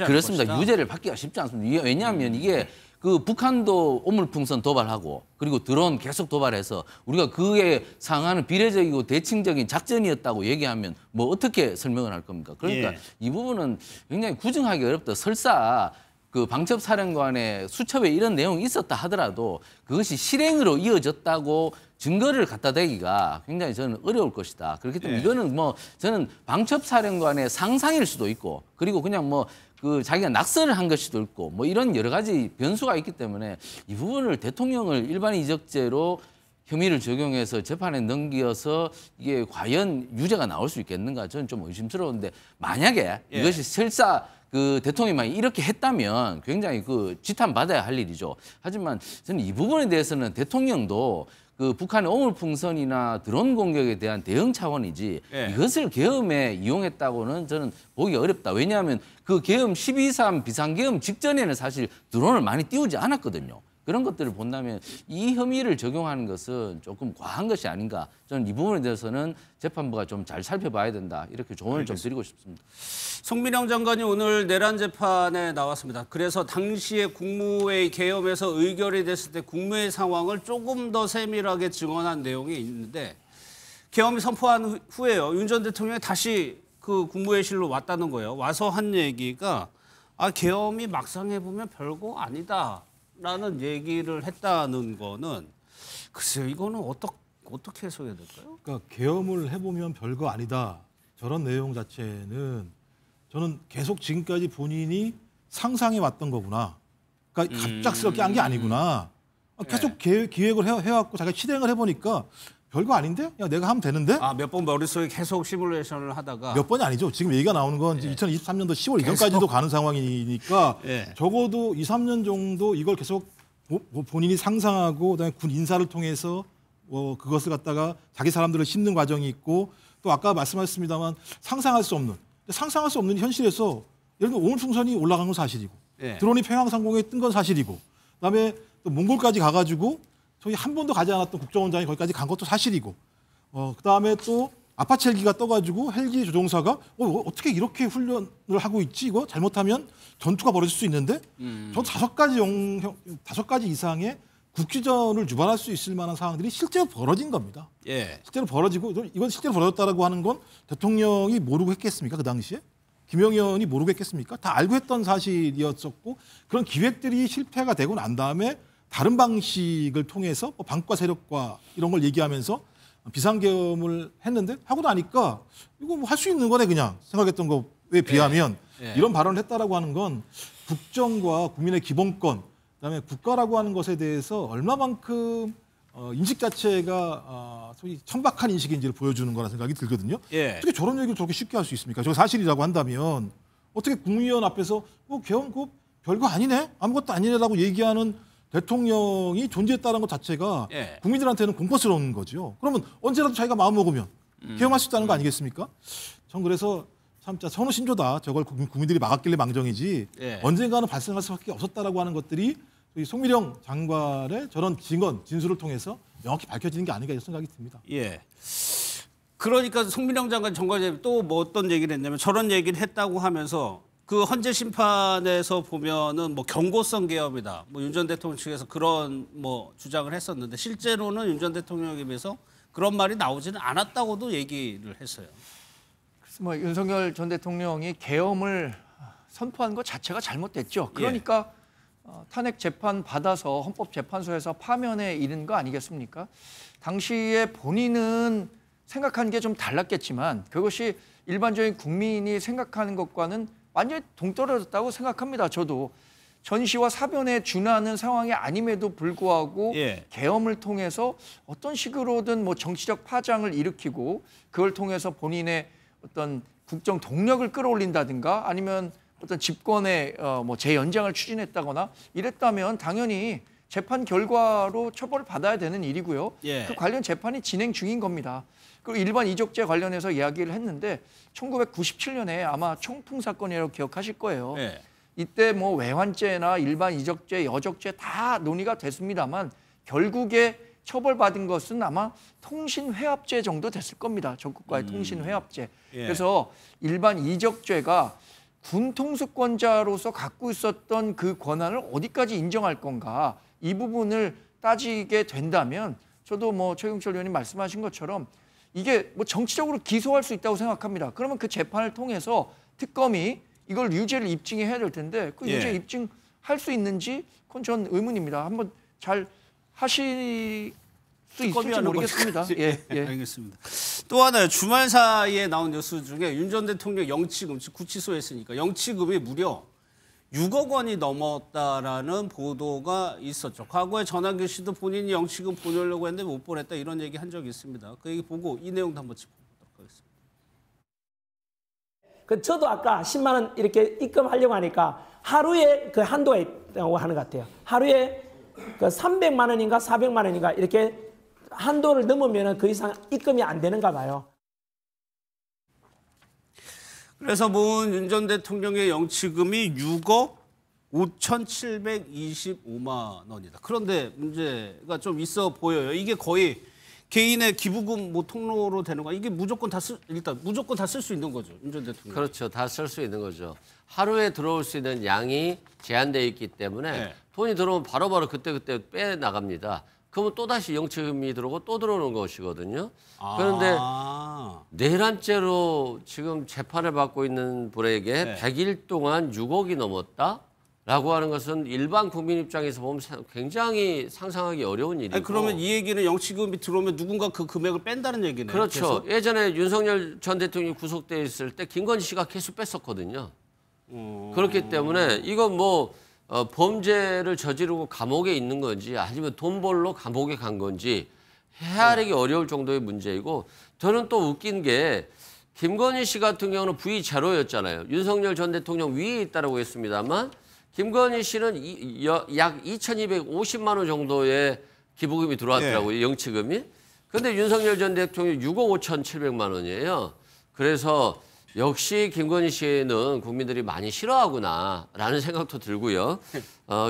그렇습니다. 유죄를 받기가 쉽지 않습니다. 왜냐하면 이게 그 북한도 오물풍선 도발하고 그리고 드론 계속 도발해서 우리가 그에 상하는 비례적이고 대칭적인 작전이었다고 얘기하면 뭐 어떻게 설명을 할 겁니까? 그러니까 이 부분은 굉장히 구증하기 어렵다. 설사 그 방첩사령관의 수첩에 이런 내용이 있었다 하더라도 그것이 실행으로 이어졌다고 증거를 갖다 대기가 굉장히 저는 어려울 것이다. 그렇기 때문에 이거는 뭐 저는 방첩사령관의 상상일 수도 있고 그리고 그냥 뭐 그 자기가 낙선을 한 걸 수도 있고 뭐 이런 여러 가지 변수가 있기 때문에 이 부분을 대통령을 일반 이적죄로 혐의를 적용해서 재판에 넘겨서 이게 과연 유죄가 나올 수 있겠는가 저는 좀 의심스러운데 만약에 이것이 설사 그 대통령이 이렇게 했다면 굉장히 그 지탄받아야 할 일이죠. 하지만 저는 이 부분에 대해서는 대통령도 그 북한의 오물풍선이나 드론 공격에 대한 대응 차원이지 이것을 계엄에 이용했다고는 저는 보기 어렵다. 왜냐하면 그 계엄 12.3 비상계엄 직전에는 사실 드론을 많이 띄우지 않았거든요. 그런 것들을 본다면 이 혐의를 적용하는 것은 조금 과한 것이 아닌가. 저는 이 부분에 대해서는 재판부가 좀 잘 살펴봐야 된다. 이렇게 조언을 좀 드리고 싶습니다. 송민영 장관이 오늘 내란 재판에 나왔습니다. 그래서 당시에 국무회의 계엄에서 의결이 됐을 때 국무회의 상황을 조금 더 세밀하게 증언한 내용이 있는데 계엄이 선포한 후에요. 윤 전 대통령이 다시 그 국무회의실로 왔다는 거예요. 와서 한 얘기가 계엄이 막상 해보면 별거 아니다. 라는 얘기를 했다는 거는 글쎄요. 이거는 어떻게 해석해야 될까요? 그러니까 계엄을 해보면 별거 아니다. 저런 내용 자체는 저는 계속 지금까지 본인이 상상해 왔던 거구나. 그러니까 갑작스럽게 한 게 아니구나. 계속 기획을 해왔고 자기가 실행을 해보니까 별거 아닌데? 야, 내가 하면 되는데? 몇 번 머릿속에 계속 시뮬레이션을 하다가. 몇 번이 아니죠. 지금 얘기가 나오는 건 2023년도 10월 이전까지도 가는 상황이니까 적어도 2, 3년 정도 이걸 계속 본인이 상상하고 그다음에 군 인사를 통해서 그것을 갖다가 자기 사람들을 심는 과정이 있고 또 아까 말씀하셨습니다만 상상할 수 없는 현실에서 예를 들면 오물풍선이 올라간 건 사실이고 드론이 평양상공에 뜬 건 사실이고 그다음에 또 몽골까지 가가지고 저희 한 번도 가지 않았던 국정원장이 거기까지 간 것도 사실이고 그다음에 또 아파치 헬기가 떠가지고 헬기 조종사가 어떻게 이렇게 훈련을 하고 있지? 이거 잘못하면 전투가 벌어질 수 있는데 저 5가지 이상의 국지전을 유발할 수 있을 만한 상황들이 실제로 벌어진 겁니다. 실제로 벌어지고 이건 실제로 벌어졌다라고 하는 건 대통령이 모르고 했겠습니까? 그 당시에? 김영희 의원이 모르고 했겠습니까? 다 알고 했던 사실이었었고 그런 기획들이 실패가 되고 난 다음에 다른 방식을 통해서 반과 세력과 이런 걸 얘기하면서 비상계엄을 했는데 하고 나니까 이거 뭐 할 수 있는 거네 그냥 생각했던 거에 비하면 이런 발언을 했다라고 하는 건 국정과 국민의 기본권 그다음에 국가라고 하는 것에 대해서 얼마만큼 인식 자체가 소위 천박한 인식인지를 보여주는 거라 생각이 들거든요. 어떻게 저런 얘기를 저렇게 쉽게 할 수 있습니까? 저거 사실이라고 한다면 어떻게 국무위원 앞에서 계엄 그거 별거 아니네 아무것도 아니네라고 얘기하는 대통령이 존재했다는 것 자체가 국민들한테는 공포스러운 거죠. 그러면 언제라도 자기가 마음 먹으면 계엄할 수 있다는 거 아니겠습니까? 전 그래서 참 선후 신조다. 저걸 국민들이 막았길래 망정이지 언젠가는 발생할 수밖에 없었다라고 하는 것들이 송민영 장관의 저런 진술을 통해서 명확히 밝혀지는 게 아닌가 이런 생각이 듭니다. 그러니까 송민영 장관 정관장이 또 뭐 어떤 얘기를 했냐면 저런 얘기를 했다고 하면서 그 헌재 심판에서 보면은 뭐 경고성 계엄이다. 뭐 윤 전 대통령 측에서 그런 뭐 주장을 했었는데 실제로는 윤 전 대통령에 비해서 그런 말이 나오지는 않았다고도 얘기를 했어요. 그래서 뭐 윤석열 전 대통령이 계엄을 선포한 것 자체가 잘못됐죠. 그러니까 탄핵 재판 받아서 헌법재판소에서 파면에 이른 거 아니겠습니까? 당시에 본인은 생각한 게 좀 달랐겠지만 그것이 일반적인 국민이 생각하는 것과는 완전히 동떨어졌다고 생각합니다. 저도 전시와 사변에 준하는 상황이 아님에도 불구하고 계엄을 통해서 어떤 식으로든 뭐 정치적 파장을 일으키고 그걸 통해서 본인의 어떤 국정 동력을 끌어올린다든가 아니면 어떤 집권의 뭐 재연장을 추진했다거나 이랬다면 당연히 재판 결과로 처벌을 받아야 되는 일이고요. 그 관련 재판이 진행 중인 겁니다. 그리고 일반 이적죄 관련해서 이야기를 했는데 1997년에 아마 총풍 사건이라고 기억하실 거예요. 이때 뭐 외환죄나 일반 이적죄, 여적죄 다 논의가 됐습니다만 결국에 처벌받은 것은 아마 통신회합죄 정도 됐을 겁니다. 적국과의 통신회합죄. 그래서 일반 이적죄가 군 통수권자로서 갖고 있었던 그 권한을 어디까지 인정할 건가 이 부분을 따지게 된다면 저도 뭐 최경철 의원님 말씀하신 것처럼 이게 뭐 정치적으로 기소할 수 있다고 생각합니다. 그러면 그 재판을 통해서 특검이 이걸 유죄를 입증해야 될 텐데 그 유죄 입증할 수 있는지 그건 전 의문입니다. 한번 잘 하실 수 있을지 모르겠습니다. 알겠습니다. 또 하나요. 주말 사이에 나온 뉴스 중에 윤 전 대통령 영치금, 구치소에 있으니까 영치금이 무려 6억 원이 넘었다라는 보도가 있었죠. 과거에 전환기 씨도 본인이 영치금 보내려고 했는데 못 보냈다 이런 얘기 한 적이 있습니다. 그 얘기 보고 이 내용도 한번 짚어보도록 하겠습니다. 저도 아까 10만 원 이렇게 입금하려고 하니까 하루에 그 한도가 있다고 하는 것 같아요. 하루에 그 300만 원인가 400만 원인가 이렇게 한도를 넘으면 그 이상 입금이 안 되는가 봐요. 그래서 모은 윤 전 대통령의 영치금이 6억 5,725만 원이다. 그런데 문제가 좀 있어 보여요. 이게 거의 개인의 기부금 뭐 통로로 되는 거. 이게 무조건 다 쓸 수 있는 거죠. 윤 전 대통령. 그렇죠. 다 쓸 수 있는 거죠. 하루에 들어올 수 있는 양이 제한되어 있기 때문에 네. 돈이 들어오면 바로바로 그때그때 빼나갑니다. 그러면 또다시 영치금이 들어오고 또 들어오는 것이거든요. 그런데 내란죄로 지금 재판을 받고 있는 분에게 네. 100일 동안 6억이 넘었다라고 하는 것은 일반 국민 입장에서 보면 굉장히 상상하기 어려운 일이고. 아니, 그러면 이 얘기는 영치금이 들어오면 누군가 그 금액을 뺀다는 얘기네요. 그렇죠. 계속? 예전에 윤석열 전 대통령이 구속돼 있을 때 김건희 씨가 계속 뺐었거든요. 그렇기 때문에 이건 뭐 범죄를 저지르고 감옥에 있는 건지 아니면 돈 벌러 감옥에 간 건지 헤아리기 어려울 정도의 문제이고, 저는 또 웃긴 게 김건희 씨 같은 경우는 부의 제로였잖아요. 윤석열 전 대통령 위에 있다라고 했습니다만 김건희 씨는 약 2,250만 원 정도의 기부금이 들어왔더라고요. 네. 영치금이. 근데 윤석열 전 대통령 6억 5,700만 원이에요. 그래서 역시 김건희 씨는 국민들이 많이 싫어하구나라는 생각도 들고요.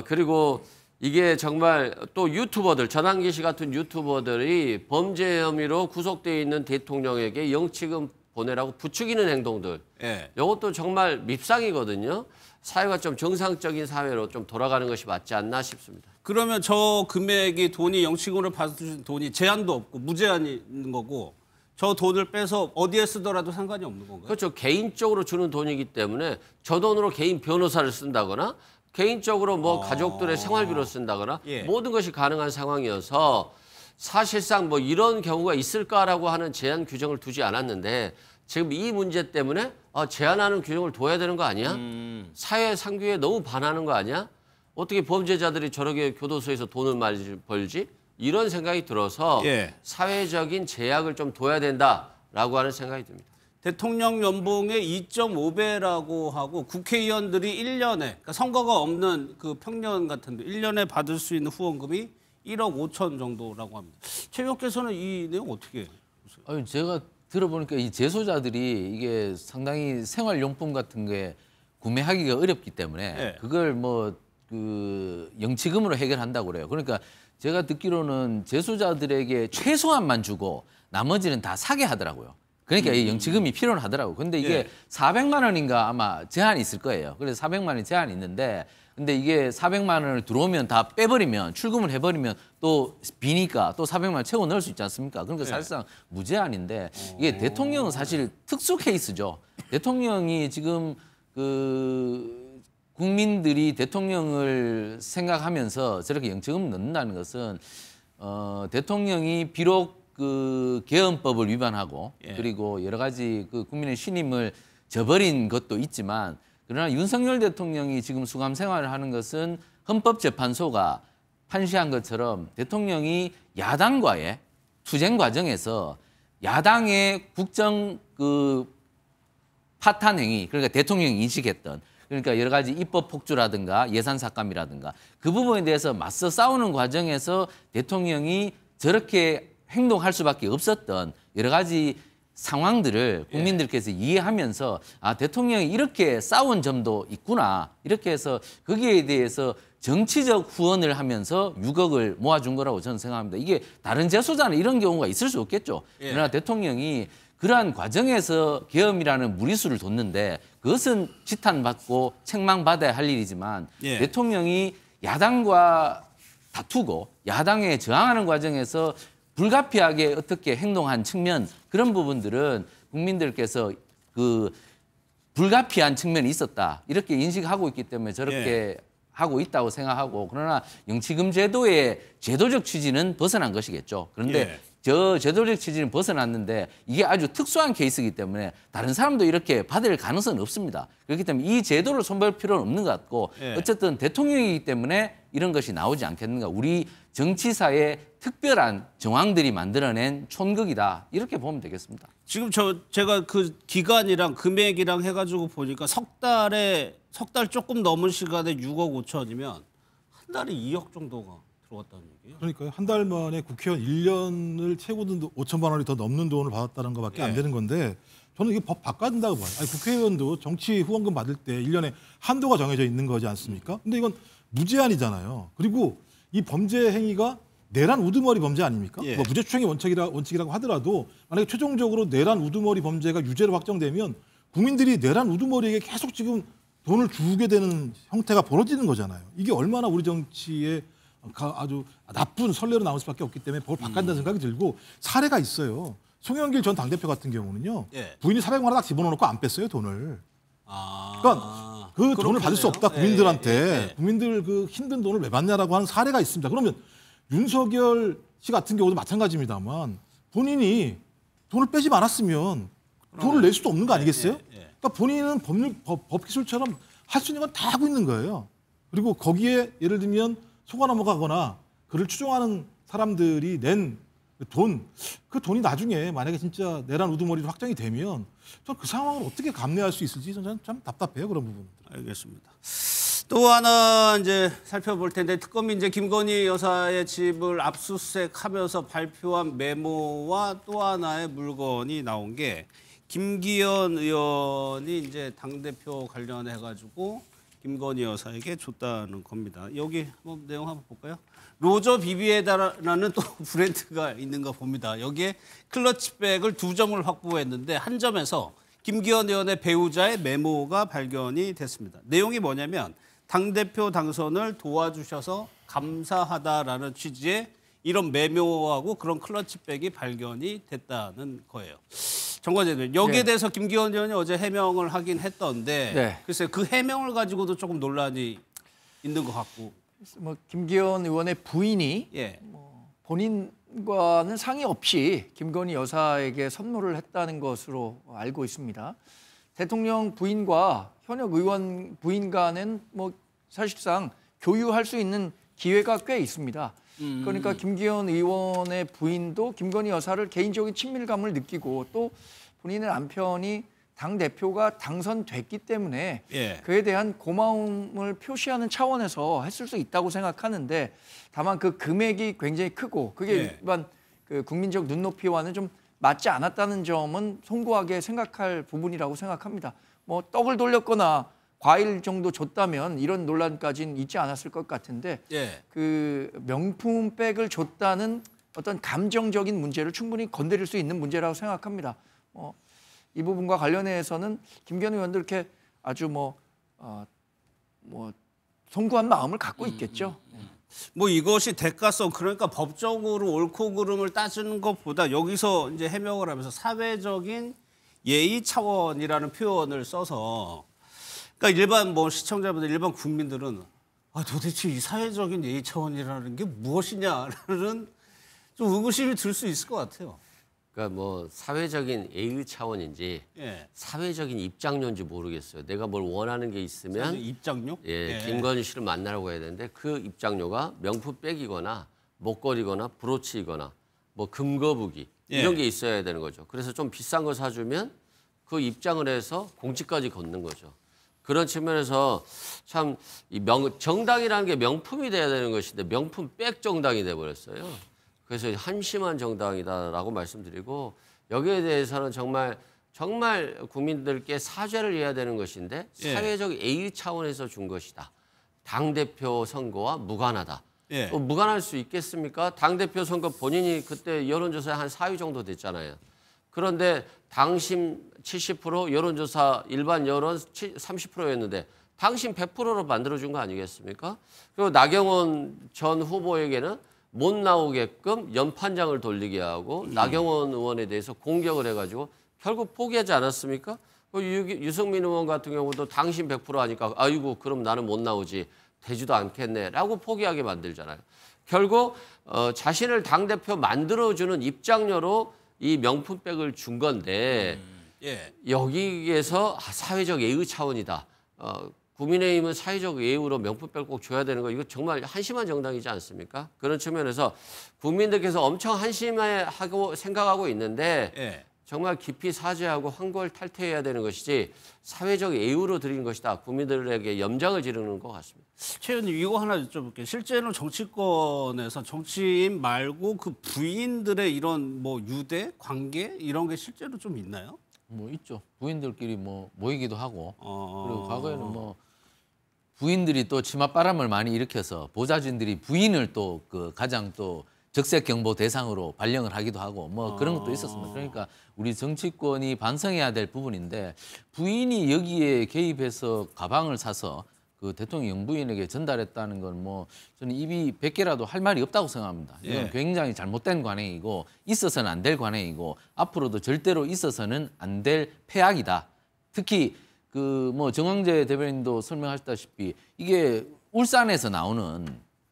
그리고 이게 정말 또 유튜버들, 전환기 씨 같은 유튜버들이 범죄 혐의로 구속돼 있는 대통령에게 영치금 보내라고 부추기는 행동들. 네. 이것도 정말 밉상이거든요. 사회가 좀 정상적인 사회로 좀 돌아가는 것이 맞지 않나 싶습니다. 그러면 저 금액이 돈이 영치금으로 받으신 돈이 제한도 없고 무제한인 거고 저 돈을 빼서 어디에 쓰더라도 상관이 없는 건가요? 그렇죠. 개인적으로 주는 돈이기 때문에 저 돈으로 개인 변호사를 쓴다거나 개인적으로 뭐 가족들의 생활비로 쓴다거나 예. 모든 것이 가능한 상황이어서 사실상 뭐 이런 경우가 있을까라고 하는 제한 규정을 두지 않았는데 지금 이 문제 때문에 제한하는 규정을 둬야 되는 거 아니야? 사회 상규에 너무 반하는 거 아니야? 어떻게 범죄자들이 저렇게 교도소에서 돈을 많이 벌지? 이런 생각이 들어서 예. 사회적인 제약을 좀 둬야 된다라고 하는 생각이 듭니다. 대통령 연봉의 2.5배라고 하고 국회의원들이 1년에 그러니까 선거가 없는 그 평년 같은데 1년에 받을 수 있는 후원금이 1억 5천 정도라고 합니다. 최 의원께서는 이 내용 어떻게 보세요? 아니, 제가 들어보니까 이 재소자들이 이게 상당히 생활용품 같은 게 구매하기가 어렵기 때문에 네. 그걸 뭐 그 영치금으로 해결한다고 그래요. 그러니까 제가 듣기로는 재소자들에게 최소한만 주고 나머지는 다 사게 하더라고요. 그러니까 이 영치금이 필요는 하더라고요. 근데 이게 400만 원인가 아마 제한이 있을 거예요. 그래서 400만 원이 제한이 있는데 근데 이게 400만 원을 들어오면 다 빼버리면 출금을 해버리면 또 비니까 또 400만 원 채워 넣을 수 있지 않습니까? 그러니까 사실상 무제한인데 이게 대통령은 사실 특수 케이스죠. 대통령이 지금 그 국민들이 대통령을 생각하면서 저렇게 영치금 넣는다는 것은 대통령이 비록 그 개헌법을 위반하고 그리고 여러 가지 그 국민의 신임을 저버린 것도 있지만 그러나 윤석열 대통령이 지금 수감 생활을 하는 것은 헌법재판소가 판시한 것처럼 대통령이 야당과의 투쟁 과정에서 야당의 국정 그 파탄 행위, 그러니까 대통령이 인식했던 그러니까 여러 가지 입법 폭주라든가 예산 삭감이라든가 그 부분에 대해서 맞서 싸우는 과정에서 대통령이 저렇게 행동할 수밖에 없었던 여러 가지 상황들을 국민들께서 이해하면서 아 대통령이 이렇게 싸운 점도 있구나 이렇게 해서 거기에 대해서 정치적 후원을 하면서 6억을 모아준 거라고 저는 생각합니다. 이게 다른 재소자는 이런 경우가 있을 수 없겠죠. 그러나 대통령이 그러한 과정에서 계엄이라는 무리수를 뒀는데 그것은 지탄받고 책망받아야 할 일이지만 대통령이 야당과 다투고 야당에 저항하는 과정에서 불가피하게 어떻게 행동한 측면 그런 부분들은 국민들께서 그 불가피한 측면이 있었다 이렇게 인식하고 있기 때문에 저렇게 하고 있다고 생각하고 그러나 영치금 제도의 제도적 취지는 벗어난 것이겠죠. 그런데 예. 저 제도적 취지는 벗어났는데 이게 아주 특수한 케이스이기 때문에 다른 사람도 이렇게 받을 가능성은 없습니다. 그렇기 때문에 이 제도를 손볼 필요는 없는 것 같고 예. 어쨌든 대통령이기 때문에 이런 것이 나오지 않겠는가. 우리 정치사의 특별한 정황들이 만들어낸 촌극이다. 이렇게 보면 되겠습니다. 지금 제가 그 기간이랑 금액이랑 해가지고 보니까 석 달 조금 넘은 시간에 6억 5천이면 한 달에 2억 정도가 들어갔다는 얘기예요. 그러니까요. 한 달 만에 국회의원 1년을 채우던 5천만 원이 더 넘는 돈을 받았다는 것밖에 안 되는 건데 저는 이게 법 바꿔야 된다고 봐요. 아니, 국회의원도 정치 후원금 받을 때 1년에 한도가 정해져 있는 거지 않습니까? 근데 이건 무제한이잖아요. 그리고 이 범죄 행위가 내란 우두머리 범죄 아닙니까? 예. 뭐 무죄추정의 원칙이라고 하더라도 만약에 최종적으로 내란 우두머리 범죄가 유죄로 확정되면 국민들이 내란 우두머리에게 계속 지금 돈을 주게 되는 형태가 벌어지는 거잖아요. 이게 얼마나 우리 정치에 아주 나쁜 선례로 남을 수밖에 없기 때문에 법을 바꾼다는 생각이 들고 사례가 있어요. 송영길 전 당대표 같은 경우는요. 예. 부인이 400만 원 딱 집어넣고 안 뺐어요, 돈을. 그러니까 그 돈을 받을 수 없다, 국민들한테. 국민들 그 힘든 돈을 왜 받냐라고 하는 사례가 있습니다. 그러면 윤석열 씨 같은 경우도 마찬가지입니다만 본인이 돈을 빼지 말았으면 돈을 낼 수도 없는 거 아니겠어요? 그러니까 본인은 법기술처럼 할 수 있는 건 다 하고 있는 거예요. 그리고 거기에 예를 들면 속아 넘어가거나 그를 추종하는 사람들이 낸 돈, 그 돈이 나중에 만약에 진짜 내란 우두머리로 확정이 되면 전 그 상황을 어떻게 감내할 수 있을지 저는 참 답답해요, 그런 부분. 알겠습니다. 또 하나 이제 살펴볼 텐데 특검이 이제 김건희 여사의 집을 압수수색하면서 발표한 메모와 또 하나의 물건이 나온 게 김기현 의원이 이제 당대표 관련해 가지고 김건희 여사에게 줬다는 겁니다. 여기 한번 내용 한번 볼까요? 로저 비비에다라는 또 브랜드가 있는 거 봅니다. 여기에 클러치백을 2점을 확보했는데 한 점에서 김기현 의원의 배우자의 메모가 발견이 됐습니다. 내용이 뭐냐면 당대표 당선을 도와주셔서 감사하다라는 취지의 이런 메모하고 그런 클러치백이 발견이 됐다는 거예요. 정관장님, 여기에 대해서 김기현 의원이 어제 해명을 하긴 했던데 글쎄 그 해명을 가지고도 조금 논란이 있는 것 같고. 뭐 김기현 의원의 부인이 뭐 본인과는 상의 없이 김건희 여사에게 선물을 했다는 것으로 알고 있습니다. 대통령 부인과 현역 의원 부인 간은 뭐 사실상 교유할 수 있는 기회가 꽤 있습니다. 그러니까 김기현 의원의 부인도 김건희 여사를 개인적인 친밀감을 느끼고 또 본인의 남편이 당대표가 당선됐기 때문에 그에 대한 고마움을 표시하는 차원에서 했을 수 있다고 생각하는데 다만 그 금액이 굉장히 크고 그게 일반 그 국민적 눈높이와는 좀 맞지 않았다는 점은 송구하게 생각할 부분이라고 생각합니다. 뭐 떡을 돌렸거나 과일 정도 줬다면 이런 논란까지는 있지 않았을 것 같은데 그 명품백을 줬다는 어떤 감정적인 문제를 충분히 건드릴 수 있는 문제라고 생각합니다. 이 부분과 관련해서는 김기현 의원도 이렇게 아주 뭐 송구한 마음을 갖고 있겠죠. 뭐 이것이 대가성 그러니까 법적으로 옳고 그름을 따지는 것보다 여기서 이제 해명을 하면서 사회적인 예의 차원이라는 표현을 써서 그러니까 일반 뭐 시청자분들 일반 국민들은 도대체 이 사회적인 예의 차원이라는 게 무엇이냐라는 좀 의구심이 들 수 있을 것 같아요. 그러니까 뭐 사회적인 예의 차원인지 사회적인 입장료인지 모르겠어요. 내가 뭘 원하는 게 있으면 입장료? 김건희 씨를 만나라고 해야 되는데 그 입장료가 명품백이거나 목걸이거나 브로치이거나 뭐 금거북이 이런 게 있어야 되는 거죠. 그래서 좀 비싼 거 사주면 그 입장을 해서 공직까지 걷는 거죠. 그런 측면에서 참 이 정당이라는 게 명품이 돼야 되는 것인데 명품백 정당이 돼버렸어요. 그래서 한심한 정당이다라고 말씀드리고 여기에 대해서는 정말 국민들께 사죄를 해야 되는 것인데 사회적 예의 차원에서 준 것이다. 당대표 선거와 무관하다. 또 무관할 수 있겠습니까? 당대표 선거 본인이 그때 여론조사에 한 4위 정도 됐잖아요. 그런데 당심 70%, 여론조사 일반 여론 30%였는데 당심 100%로 만들어준 거 아니겠습니까? 그리고 나경원 전 후보에게는 못 나오게끔 연판장을 돌리게 하고 나경원 의원에 대해서 공격을 해가지고 결국 포기하지 않았습니까? 유승민 의원 같은 경우도 당신 100% 하니까 아이고 그럼 나는 못 나오지. 되지도 않겠네라고 포기하게 만들잖아요. 결국 자신을 당대표 만들어주는 입장료로 이 명품백을 준 건데 여기에서 사회적 예의 차원이다. 국민의힘은 사회적 예우로 명품백을 꼭 줘야 되는 거 이거 정말 한심한 정당이지 않습니까? 그런 측면에서 국민들께서 엄청 한심해하고 생각하고 있는데 정말 깊이 사죄하고 황골 탈퇴해야 되는 것이지 사회적 예우로 드리는 것이다. 국민들에게 염장을 지르는 것 같습니다. 최 의원님 이거 하나 여쭤볼게요. 실제로 정치권에서 정치인 말고 그 부인들의 이런 뭐 유대, 관계 이런 게 실제로 좀 있나요? 뭐 있죠. 부인들끼리 뭐 모이기도 하고 그리고 과거에는 뭐 부인들이 또 치맛바람을 많이 일으켜서 보좌진들이 부인을 또 그 가장 또 적색 경보 대상으로 발령을 하기도 하고 뭐 그런 것도 있었습니다. 그러니까 우리 정치권이 반성해야 될 부분인데 부인이 여기에 개입해서 가방을 사서 그 대통령 영부인에게 전달했다는 건 뭐 저는 입이 100개라도 할 말이 없다고 생각합니다. 이건 굉장히 잘못된 관행이고 있어서는 안 될 관행이고 앞으로도 절대로 있어서는 안 될 폐악이다. 특히 그 뭐 정황재 대변인도 설명하셨다시피 이게 울산에서 나오는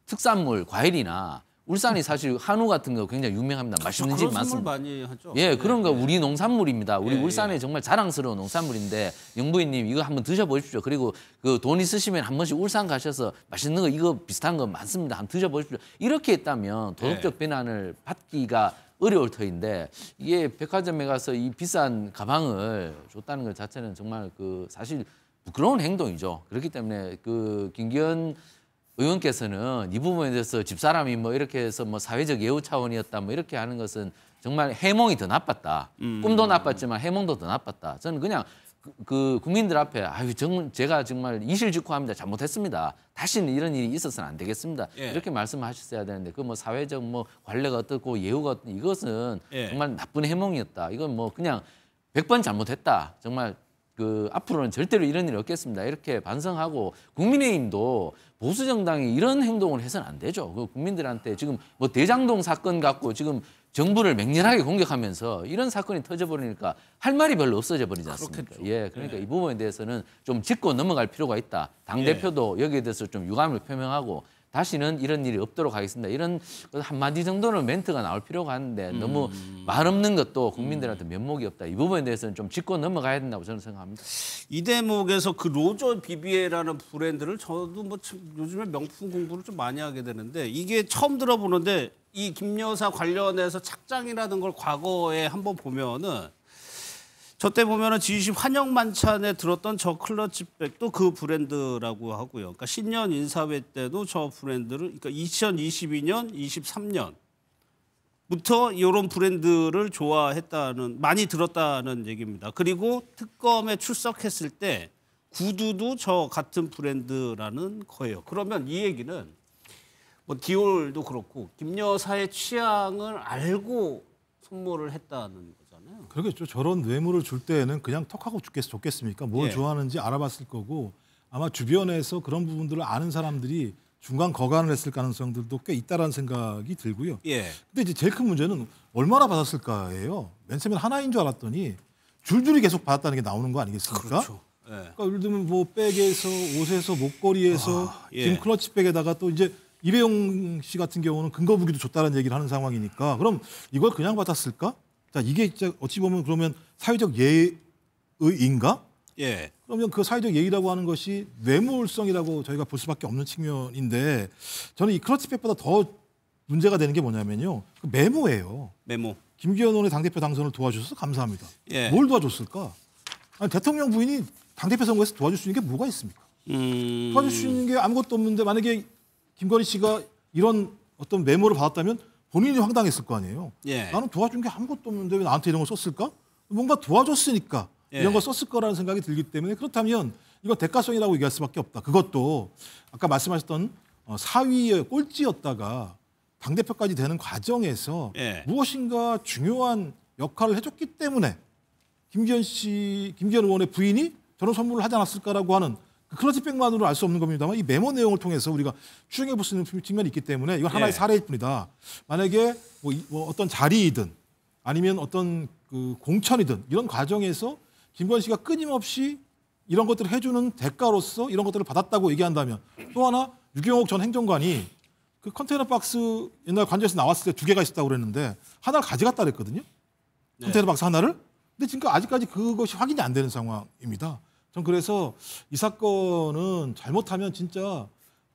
특산물 과일이나 울산이 사실 한우 같은 거 굉장히 유명합니다. 맛있는 집 많습니다. 많이 하죠. 예, 그런 거 우리 농산물입니다. 우리 울산에 정말 자랑스러운 농산물인데 영부인님 이거 한번 드셔보십시오. 그리고 그 돈 있으시면 한 번씩 울산 가셔서 맛있는 거 이거 비슷한 거 많습니다. 한번 드셔보십시오. 이렇게 했다면 도덕적 비난을 받기가 어려울 터인데 이게 백화점에 가서 이 비싼 가방을 줬다는 것 자체는 정말 그 사실 부끄러운 행동이죠. 그렇기 때문에 그 김기현 의원께서는 이 부분에 대해서 집사람이 뭐 이렇게 해서 뭐 사회적 예우 차원이었다 뭐 이렇게 하는 것은 정말 해몽이 더 나빴다. 꿈도 나빴지만 해몽도 더 나빴다. 저는 그냥 그 국민들 앞에 아유 제가 정말 이실직고합니다. 잘못했습니다. 다시는 이런 일이 있어서는 안 되겠습니다. 이렇게 말씀하셨어야 되는데 그 뭐 사회적 뭐 관례가 어떻고 예우가 어떻고 이것은 정말 나쁜 해몽이었다. 이건 뭐 그냥 100번 잘못했다. 정말 그 앞으로는 절대로 이런 일이 없겠습니다. 이렇게 반성하고 국민의힘도 보수 정당이 이런 행동을 해서는 안 되죠. 그 국민들한테 지금 뭐 대장동 사건 갖고 지금 정부를 맹렬하게 공격하면서 이런 사건이 터져버리니까 할 말이 별로 없어져 버리지 않습니까? 그렇겠죠. 예, 그러니까 이 부분에 대해서는 좀 짚고 넘어갈 필요가 있다. 당 대표도 여기에 대해서 좀 유감을 표명하고 다시는 이런 일이 없도록 하겠습니다. 이런 한마디 정도는 멘트가 나올 필요가 있는데 너무 말 없는 것도 국민들한테 면목이 없다. 이 부분에 대해서는 좀 짚고 넘어가야 된다고 저는 생각합니다. 이 대목에서 그 로저 비비에라는 브랜드를 저도 뭐 요즘에 명품 공부를 좀 많이 하게 되는데 이게 처음 들어보는데 이 김 여사 관련해서 착장이라는 걸 과거에 한번 보면은 저 때 보면은 G20 환영 만찬에 들었던 저 클러치백도 그 브랜드라고 하고요. 그러니까 신년 인사회 때도 저 브랜드를, 그러니까 2022년, 23년부터 이런 브랜드를 좋아했다는, 많이 들었다는 얘기입니다. 그리고 특검에 출석했을 때 구두도 저 같은 브랜드라는 거예요. 그러면 이 얘기는 뭐 디올도 그렇고 김 여사의 취향을 알고 선물을 했다는 거잖아요. 그러겠죠. 저런 뇌물을 줄 때에는 그냥 턱하고 좋겠습니까? 뭘 좋아하는지 알아봤을 거고 아마 주변에서 그런 부분들을 아는 사람들이 중간 거간을 했을 가능성들도 꽤 있다라는 생각이 들고요. 근데 이제 제일 큰 문제는 얼마나 받았을까예요. 맨 처음엔 하나인 줄 알았더니 줄줄이 계속 받았다는 게 나오는 거 아니겠습니까? 그렇죠. 그러니까 예를 들면 뭐 백에서 옷에서 목걸이에서 지금 클러치백에다가 또 이제 이배용 씨 같은 경우는 근거무기도 줬다는 얘기를 하는 상황이니까 그럼 이걸 그냥 받았을까? 자, 이게 진짜 어찌 보면 그러면 사회적 예의인가? 그러면 그 사회적 예의라고 하는 것이 뇌물성이라고 저희가 볼 수밖에 없는 측면인데 저는 이 클러치백보다 더 문제가 되는 게 뭐냐면요. 그 메모예요. 메모. 김기현 의원의 당대표 당선을 도와주셔서 감사합니다. 뭘 도와줬을까? 아니, 대통령 부인이 당대표 선거에서 도와줄 수 있는 게 뭐가 있습니까? 도와줄 수 있는 게 아무것도 없는데 만약에 김건희 씨가 이런 어떤 메모를 받았다면 본인이 황당했을 거 아니에요. 나는 도와준 게 아무것도 없는데 왜 나한테 이런 걸 썼을까? 뭔가 도와줬으니까 이런 걸 썼을 거라는 생각이 들기 때문에 그렇다면 이거 대가성이라고 얘기할 수밖에 없다. 그것도 아까 말씀하셨던 사위의 꼴찌였다가 당대표까지 되는 과정에서 무엇인가 중요한 역할을 해줬기 때문에 김기현 의원의 부인이 저런 선물을 하지 않았을까라고 하는 그 클러치백만으로 알 수 없는 겁니다만 이 메모 내용을 통해서 우리가 추정해 볼 수 있는 측면이 있기 때문에 이건 하나의 사례일 뿐이다. 만약에 뭐 어떤 자리이든 아니면 어떤 그 공천이든 이런 과정에서 김건희 씨가 끊임없이 이런 것들을 해주는 대가로서 이런 것들을 받았다고 얘기한다면 또 하나 유경옥 전 행정관이 그 컨테이너 박스 옛날 관저에서 나왔을 때 2개가 있었다고 그랬는데 하나를 가져갔다 그랬거든요. 컨테이너 박스 하나를. 근데 지금 아직까지 그것이 확인이 안 되는 상황입니다. 전 그래서 이 사건은 잘못하면 진짜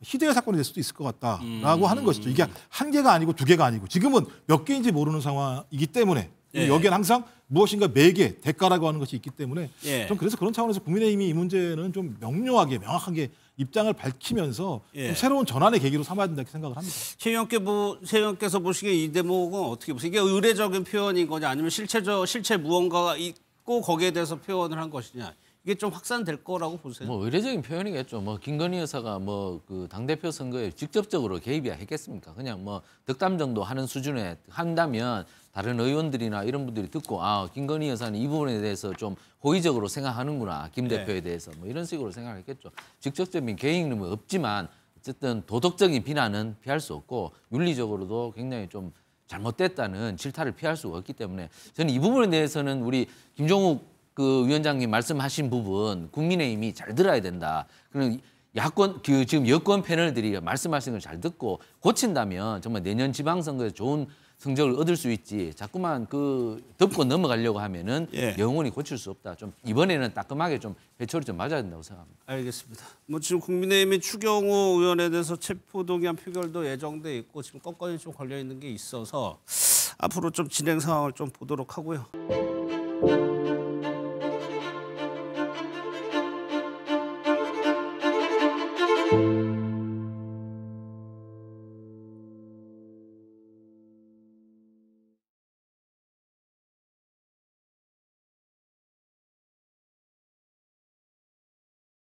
희대의 사건이 될 수도 있을 것 같다라고 하는 것이죠. 이게 1개가 아니고 2개가 아니고 지금은 몇 개인지 모르는 상황이기 때문에 여기에는 항상 무엇인가 매개, 대가라고 하는 것이 있기 때문에 전 그래서 그런 차원에서 국민의힘이 이 문제는 좀 명료하게 명확하게 입장을 밝히면서 좀 새로운 전환의 계기로 삼아야 된다 이렇게 생각을 합니다. 최 의원께서 보시기에 이 대목은 어떻게 보세요? 이게 의례적인 표현인 거냐 아니면 실체 무언가가 있고 거기에 대해서 표현을 한 것이냐. 이게 좀 확산될 거라고 보세요? 뭐 의례적인 표현이겠죠. 뭐 김건희 여사가 뭐 그 당대표 선거에 직접적으로 개입이 했겠습니까? 그냥 뭐 덕담 정도 하는 수준에 한다면 다른 의원들이나 이런 분들이 듣고 아 김건희 여사는 이 부분에 대해서 좀 호의적으로 생각하는구나. 김 대표에 대해서 뭐 이런 식으로 생각했겠죠. 직접적인 개입은 뭐 없지만 어쨌든 도덕적인 비난은 피할 수 없고 윤리적으로도 굉장히 좀 잘못됐다는 질타를 피할 수가 없기 때문에 저는 이 부분에 대해서는 우리 김종욱 그 위원장님 말씀하신 부분 국민의힘이 잘 들어야 된다. 그럼 야권 지금 여권 패널들이 말씀하신 걸 잘 듣고 고친다면 정말 내년 지방선거에 좋은 성적을 얻을 수 있지. 자꾸만 그 덮고 넘어가려고 하면은 영원히 고칠 수 없다. 좀 이번에는 따끔하게 좀 회초리 좀 맞아야 된다고 생각합니다. 알겠습니다. 뭐 지금 국민의힘이 추경호 의원에 대해서 체포동의안 표결도 예정돼 있고 지금 건건이 좀 걸려 있는 게 있어서 앞으로 좀 진행 상황을 좀 보도록 하고요.